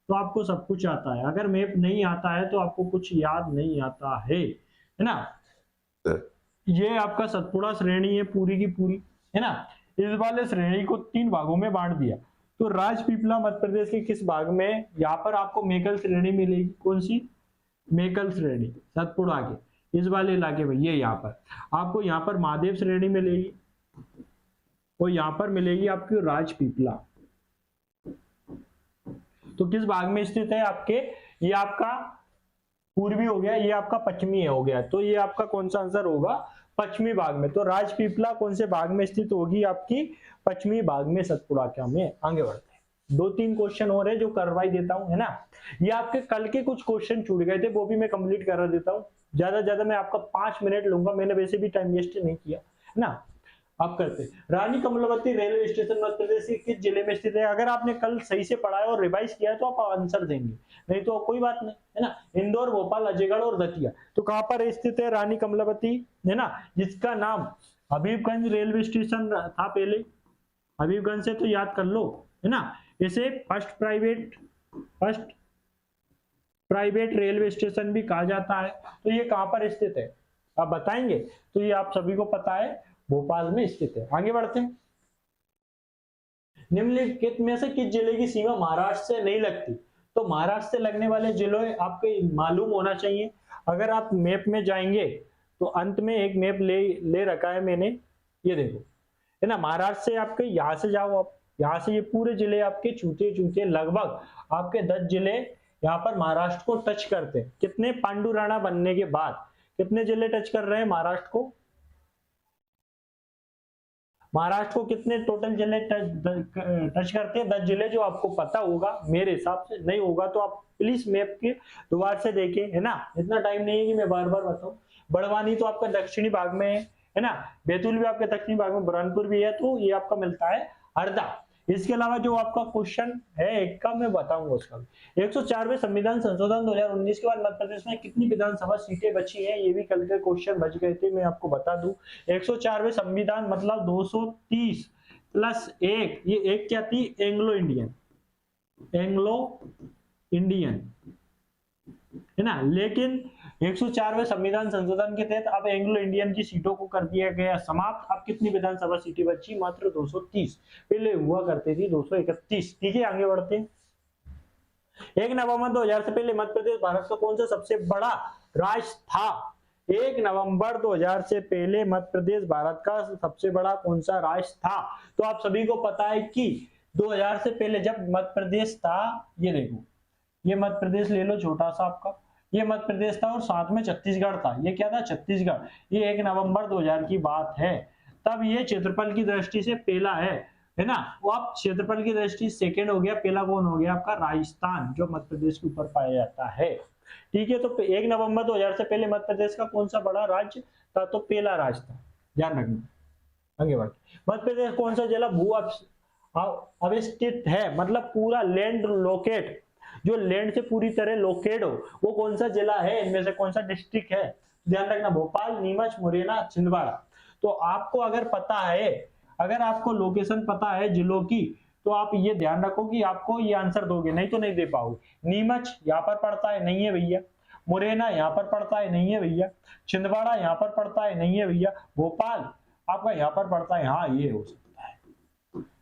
तो आपको सब कुछ आता है, अगर मैप नहीं आता है तो आपको कुछ याद नहीं आता है ना। ये आपका सतपुड़ा श्रेणी है पूरी की पूरी, है ना। इस वाले श्रेणी को 3 भागों में बांट दिया। तो राजपीपला मध्य प्रदेश के किस भाग में? यहाँ पर आपको मेकल श्रेणी मिलेगी। कौन सी? मेकल श्रेणी, सतपुड़ा के इस वाले इलाके में। ये यहाँ पर आपको, यहाँ पर महादेव श्रेणी मिलेगी, और यहाँ पर मिलेगी आपकी राजपीपला। तो किस भाग में स्थित है आपके? ये आपका पूर्वी हो गया, ये आपका पश्चिमी हो गया। तो ये आपका कौन सा आंसर होगा? पश्चिमी भाग में। तो राजपीपला कौन से भाग में स्थित होगी? आपकी पश्चिमी भाग में, सतपुड़ा क्या में। आगे बढ़ते हैं। 2-3 क्वेश्चन और है जो करवाई देता हूं, है ना। ये आपके कल के कुछ क्वेश्चन छूट गए थे, वो भी मैं कंप्लीट करा देता हूं। ज्यादा ज्यादा मैं आपका 5 मिनट लूंगा, मैंने वैसे भी टाइम वेस्ट नहीं किया, है ना। आप करते हैं। रानी कमलावती रेलवे स्टेशन मध्य प्रदेश के किस जिले में स्थित है? अगर आपने कल सही से पढ़ा है और रिवाइज किया है तो आप आंसर देंगे, नहीं तो कोई बात नहीं, है ना। इंदौर, भोपाल, अजयगढ़ और दतिया। तो कहां पर स्थित है रानी कमलावती, है ना, जिसका नाम हबीबगंज रेलवे स्टेशन था पहले, हबीबगंज से तो याद कर लो, है ना। इसे फर्स्ट प्राइवेट रेलवे स्टेशन भी कहा जाता है। तो ये कहां पर स्थित है आप बताएंगे? तो ये आप सभी को पता है, भोपाल में स्थित है। आगे बढ़ते हैं। निम्नलिखित में से किस जिले की सीमा महाराष्ट्र से नहीं लगती? तो महाराष्ट्र से लगने वाले जिलों आपको मालूम होना चाहिए। अगर आप मैप में जाएंगे तो अंत में एक मैप ले रखा है मैंने, ये देखो, है ना। महाराष्ट्र से आपके यहाँ से जाओ, आप यहाँ से ये पूरे जिले आपके चूते चूते लगभग आपके 10 जिले यहाँ पर महाराष्ट्र को टच करते हैं। कितने? पांडुराणा बनने के बाद कितने जिले टच कर रहे हैं महाराष्ट्र को? महाराष्ट्र को कितने टोटल जिले टच करते हैं? 10 जिले, जो आपको पता होगा मेरे हिसाब से। नहीं होगा तो आप प्लीज मैप के दोबारा से देखें, है ना। इतना टाइम नहीं है कि मैं बार बार बताऊं। बड़वानी तो आपका दक्षिणी भाग में है ना। बैतूल भी आपके दक्षिणी भाग में, बुरहानपुर भी है, तो ये आपका मिलता है हरदा। इसके अलावा जो आपका क्वेश्चन है एक का मैं बताऊंगा उसका। 104वें संविधान संशोधन 2019 के बाद मध्य प्रदेश में कितनी विधानसभा सीटें बची हैं? ये भी कल के क्वेश्चन बच गए थे, मैं आपको बता दूं। 104वें संविधान मतलब 230 प्लस 1, ये एक क्या थी? एंग्लो इंडियन, है ना। लेकिन 104वें संविधान संशोधन के तहत अब एंग्लो इंडियन की सीटों को कर दिया गया समाप्त। अब कितनी विधानसभा सीटें बची? मात्र 230, पहले हुआ करती थी 231। ठीक है, आगे बढ़ते हैं। 1 नवंबर 2000 से पहले मध्य प्रदेश भारत का कौन सा सबसे बड़ा राज्य था? 1 नवंबर 2000 से पहले मध्य प्रदेश भारत का सबसे बड़ा कौन सा राज्य था? तो आप सभी को पता है कि 2000 से पहले जब मध्य प्रदेश था, ये देखो, ये मध्य प्रदेश ले लो छोटा सा आपका, ये मध्य प्रदेश था और साथ में छत्तीसगढ़ था। ये क्या था? छत्तीसगढ़। ये 1 नवंबर 2000 की बात है। तब ये क्षेत्रफल की दृष्टि से पहला है ना। वो आप क्षेत्रफल की दृष्टि से सेकंड हो गया, पहला कौन हो गया आपका? राजस्थान, जो मध्य प्रदेश के ऊपर पाया जाता है। ठीक है, तो 1 नवंबर 2000 से पहले मध्य प्रदेश का कौन सा बड़ा राज्य था? तो पहला राज्य था, ध्यान रखना। आगे बढ़, मध्य प्रदेश कौन सा जिला भू अवस्थित है, मतलब पूरा लैंड लोकेट, जो लैंड से पूरी तरह लोकेट हो, वो कौन सा जिला है? इनमें से कौन सा डिस्ट्रिक्ट है? ध्यान रखना, भोपाल, नीमच, मुरैना, छिंदवाड़ा। तो आपको अगर पता है, अगर आपको लोकेशन पता है जिलों की, तो आप ये ध्यान रखो कि आपको ये आंसर दोगे, नहीं तो नहीं दे पाओगे। नीमच यहाँ पर पड़ता है, नहीं है भैया। मुरैना यहाँ पर पड़ता है, नहीं है भैया। छिंदवाड़ा यहाँ पर पड़ता है, नहीं है भैया। भोपाल आपका यहाँ पर पड़ता है, हाँ ये हो सकता है,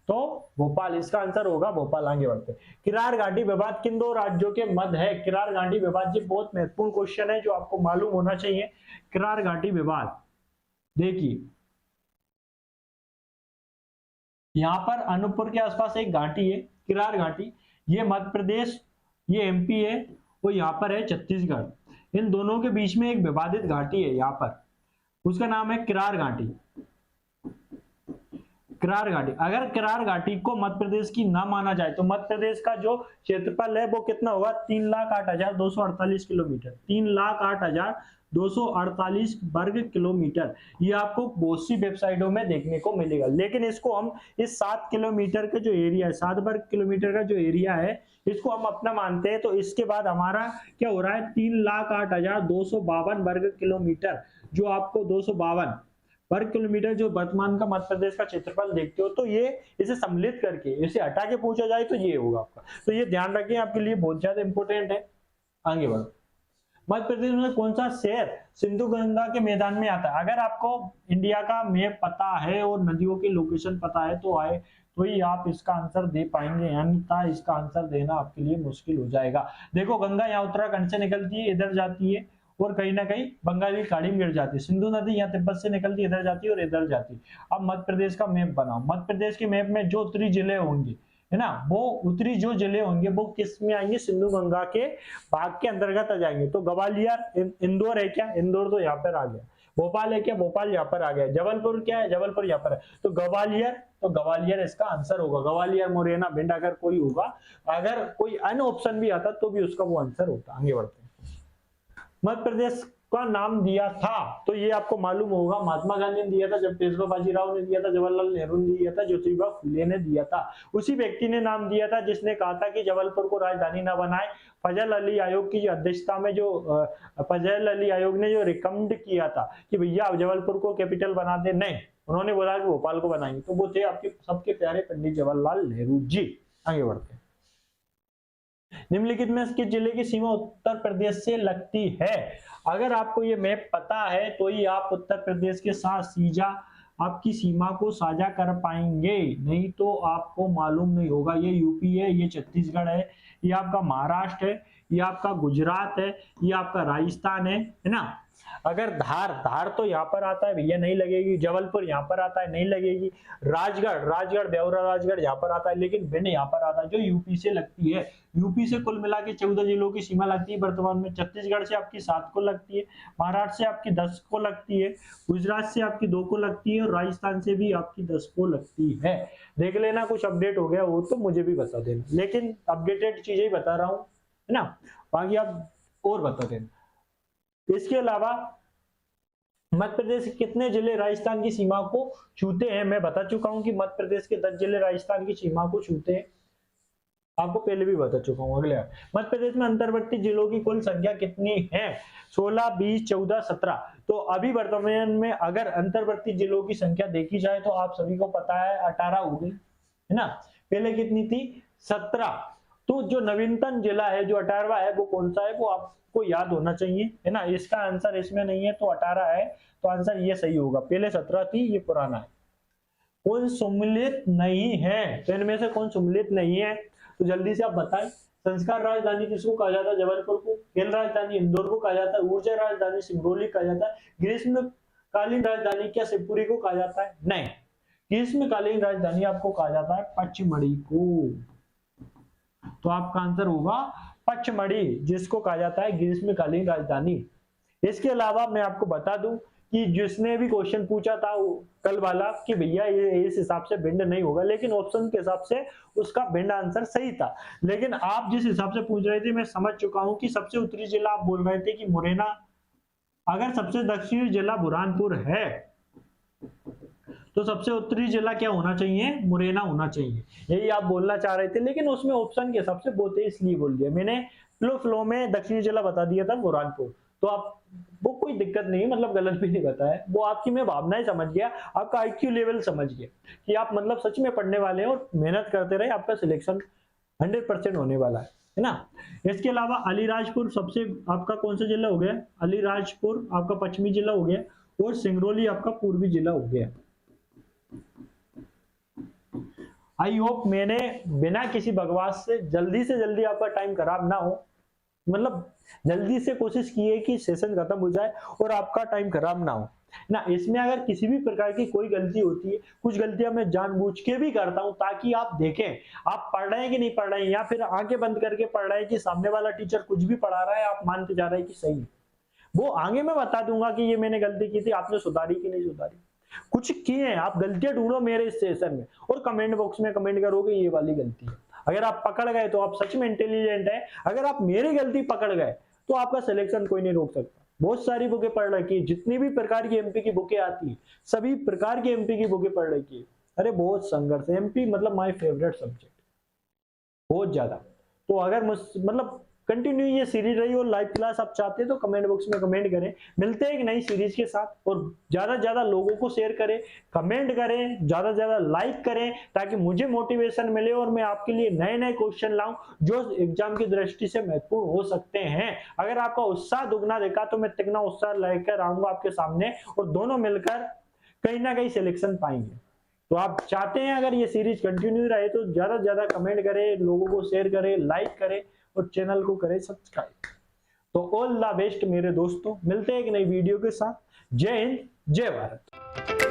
तो भोपाल इसका आंसर होगा। भोपाल। आगे बढ़ते हैं। किरार घाटी विवाद किन दो राज्यों के मध्य है? किरार घाटी विवाद, ये बहुत महत्वपूर्ण क्वेश्चन है जो आपको मालूम होना चाहिए। किरार घाटी विवाद, देखिए यहाँ पर अनूपपुर के आसपास एक घाटी है, किरार घाटी। ये मध्य प्रदेश, ये एमपी है, वो यहाँ पर है छत्तीसगढ़। इन दोनों के बीच में एक विवादित घाटी है यहाँ पर, उसका नाम है किरार घाटी। किरार घाटी, अगर किरार घाटी को मध्य प्रदेश की ना माना जाए तो मध्य प्रदेश का जो क्षेत्रफल है वो कितना होगा? 3,08,248 किलोमीटर। 3,08,248 वर्ग किलोमीटर। ये आपको बहुत सी वेबसाइटों में देखने को मिलेगा। लेकिन इसको हम इस 7 किलोमीटर का जो एरिया है, 7 वर्ग किलोमीटर का जो एरिया है, इसको हम अपना मानते हैं। तो इसके बाद हमारा क्या हो रहा है? 3,08,252 वर्ग किलोमीटर, जो आपको 252 वर्ग किलोमीटर जो वर्तमान का मध्य प्रदेश का क्षेत्रफल देखते हो, तो ये इसे सम्मिलित करके इसे हटा के पूछा जाए तो ये होगा आपका। तो ये ध्यान रखें, आपके लिए बहुत ज्यादा इंपॉर्टेंट है। आगे बढ़ो। मध्य प्रदेश में कौन सा शहर सिंधु गंगा के मैदान में आता है? अगर आपको इंडिया का मैप पता है और नदियों की लोकेशन पता है तो ही आप इसका आंसर दे पाएंगे, अन्यथा इसका आंसर देना आपके लिए मुश्किल हो जाएगा। देखो, गंगा यहाँ उत्तराखंड से निकलती है, इधर जाती है और कहीं ना कहीं बंगाली खाड़ी में गिर जाती है। सिंधु नदी यहाँ तिब्बत से निकलती है, इधर जाती है और इधर जाती है। अब मध्य प्रदेश का मैप बनाओ। मध्य प्रदेश के मैप में जो उत्तरी जिले होंगे, है ना, वो उत्तरी जो जिले होंगे वो किस में आएंगे? सिंधु गंगा के भाग के अंतर्गत आ जाएंगे। तो ग्वालियर, इंदौर है क्या? इंदौर तो यहाँ पर आ गया। भोपाल है क्या? भोपाल यहाँ पर आ गया। जबलपुर क्या है? जबलपुर यहाँ पर है। तो ग्वालियर इसका आंसर होगा। ग्वालियर, मुरैना, भिंड अगर कोई होगा, अगर कोई अन्य ऑप्शन भी आता तो भी उसका वो आंसर होता। आगे बढ़ते हैं। मध्य प्रदेश का नाम दिया था, तो ये आपको मालूम होगा, महात्मा गांधी ने दिया था, जब पेशवा बाजीराव ने दिया था, जवाहरलाल नेहरू ने दिया था, ज्योतिबा फुले ने दिया था। उसी व्यक्ति ने नाम दिया था जिसने कहा था कि जबलपुर को राजधानी ना बनाए। फजल अली आयोग की अध्यक्षता में जो फजल अली आयोग ने जो रिकमेंड किया था कि भैया जबलपुर को कैपिटल बना दे, नहीं, उन्होंने बोला कि भोपाल को बनाएंगे, तो वो थे आपके सबके प्यारे पंडित जवाहरलाल नेहरू जी। आगे बढ़ते हैं। निम्नलिखित में किस जिले की सीमा उत्तर प्रदेश से लगती है? अगर आपको ये मैप पता है तो ही आप उत्तर प्रदेश के साथ सीधा आपकी सीमा को साझा कर पाएंगे, नहीं तो आपको मालूम नहीं होगा। ये यूपी है, ये छत्तीसगढ़ है, ये आपका महाराष्ट्र है, ये आपका गुजरात है, ये आपका राजस्थान है ना। अगर धार तो यहाँ पर आता है भैया, नहीं लगेगी। जबलपुर यहाँ पर आता है, नहीं लगेगी। राजगढ़ ब्यौरा राजगढ़ यहाँ पर आता है, लेकिन भिंड यहाँ पर आता है, जो यूपी से लगती है। यूपी से कुल मिला के 14 जिलों की सीमा लगती है वर्तमान में। छत्तीसगढ़ से आपकी 7 को लगती है, महाराष्ट्र से आपकी 10 को लगती है, गुजरात से आपकी 2 को लगती है, और राजस्थान से भी आपकी 10 को लगती है। देख लेना कुछ अपडेट हो गया वो तो मुझे भी बता देना, लेकिन अपडेटेड चीजें ही बता रहा हूँ, है ना। बाकी आप और बता देना। इसके अलावा मध्य प्रदेश के कितने जिले राजस्थान की सीमा को छूते हैं? मैं बता चुका हूं कि मध्य प्रदेश के 10 जिले राजस्थान की सीमा को छूते हैं, आपको पहले भी बता चुका हूं। अगले मध्य प्रदेश में अंतर्वर्ती जिलों की कुल संख्या कितनी है? 16, 20, 14, 17। तो अभी वर्तमान में अगर अंतर्वर्ती जिलों की संख्या देखी जाए तो आप सभी को पता है 18 हो गई, है ना। पहले कितनी थी? 17। तो जो नवीनतम जिला है, जो 18वां है, वो कौन सा है? वो आपको याद होना चाहिए, है ना। इसका आंसर इसमें नहीं है तो 18 है, तो आंसर ये सही होगा। पहले 17 थी, ये पुराना है। कौन सम्मिलित नहीं है? तो इनमें से कौन सम्मिलित नहीं है? तो जल्दी से आप बताएं। संस्कार राजधानी किसको कहा जाता है? जबलपुर को। खेल राजधानी इंदौर को कहा जाता है। ऊर्जा राजधानी सिंगरौली कहा जाता है। ग्रीष्मकालीन राजधानी क्या शिवपुरी को कहा जाता है? नहीं, ग्रीष्मकालीन राजधानी आपको कहा जाता है पचमढ़ी को। तो आपका आंसर होगा पचमढ़ी, जिसको कहा जाता है ग्रीष्मकालीन राजधानी। इसके अलावा मैं आपको बता दूं कि जिसने भी क्वेश्चन पूछा था कल वाला कि भैया ये इस हिसाब से भिंड नहीं होगा, लेकिन ऑप्शन के हिसाब से उसका भिंड आंसर सही था। लेकिन आप जिस हिसाब से पूछ रहे थे मैं समझ चुका हूं कि सबसे उत्तरी जिला आप बोल रहे थे कि मुरैना। अगर सबसे दक्षिणी जिला बुरहानपुर है तो सबसे उत्तरी जिला क्या होना चाहिए? मुरैना होना चाहिए, यही आप बोलना चाह रहे थे। लेकिन उसमें ऑप्शन के हिसाब से बोलते इसलिए बोल दिया मैंने। फ्लो में दक्षिणी जिला बता दिया था बुरहानपुर, तो आप वो कोई दिक्कत नहीं, मतलब गलत भी नहीं बताया। वो आपकी मैं भावनाएं समझ गया, आपका आईक्यू लेवल समझ गया कि आप मतलब सच में पढ़ने वाले हैं और मेहनत करते रहे, आपका सिलेक्शन 100% होने वाला है ना। इसके अलावा अलीराजपुर सबसे आपका कौन सा जिला हो गया? अलीराजपुर आपका पश्चिमी जिला हो गया, और सिंगरौली आपका पूर्वी जिला हो गया। आई होप मैंने बिना किसी बकवास से जल्दी आपका टाइम खराब ना हो, मतलब जल्दी से कोशिश की है कि सेशन खत्म हो जाए और आपका टाइम खराब ना हो ना। इसमें अगर किसी भी प्रकार की कोई गलती होती है, कुछ गलतियां मैं जानबूझ के भी करता हूं ताकि आप देखें आप पढ़ रहे हैं कि नहीं पढ़ रहे हैं, या फिर आंखें बंद करके पढ़ रहे हैं कि सामने वाला टीचर कुछ भी पढ़ा रहा है आप मानते जा रहे हैं कि सही है। वो आगे मैं बता दूंगा कि ये मैंने गलती की थी, आपने सुधारी कि नहीं सुधारी। कुछ किए हैं आप, गलतियां ढूंढो मेरे इस सेशन में और कमेंट बॉक्स में कमेंट करोगे ये वाली गलती है। अगर आप पकड़ गए तो आप सच में इंटेलिजेंट है। अगर आप मेरी गलती पकड़ गए तो आपका सिलेक्शन कोई नहीं रोक सकता। बहुत सारी बुकें पढ़ रखी है, जितनी भी प्रकार की एमपी की बुकें आती है सभी प्रकार की एमपी की बुकें पढ़ रखी है। अरे बहुत संघर्ष, एमपी मतलब माय फेवरेट सब्जेक्ट, बहुत ज्यादा। तो अगर मतलब कंटिन्यू ये सीरीज रही और लाइव क्लास आप चाहते हैं तो कमेंट बॉक्स में कमेंट करें। मिलते हैं एक नई सीरीज के साथ, और ज्यादा से ज्यादा लोगों को शेयर करें, कमेंट करें, ज्यादा से ज्यादा लाइक करें, ताकि मुझे मोटिवेशन मिले और मैं आपके लिए नए नए क्वेश्चन लाऊं जो एग्जाम की दृष्टि से महत्वपूर्ण हो सकते हैं। अगर आपका उत्साह दुगना देखा तो मैं तिगना उत्साह लेकर आऊंगा आपके सामने, और दोनों मिलकर कहीं ना कहीं सिलेक्शन पाएंगे। तो आप चाहते हैं अगर ये सीरीज कंटिन्यू रहे तो ज्यादा से ज्यादा कमेंट करें, लोगों को शेयर करें, लाइक करें और चैनल को करें सब्सक्राइब। तो ऑल द बेस्ट मेरे दोस्तों, मिलते हैं एक नई वीडियो के साथ। जय हिंद, जय भारत।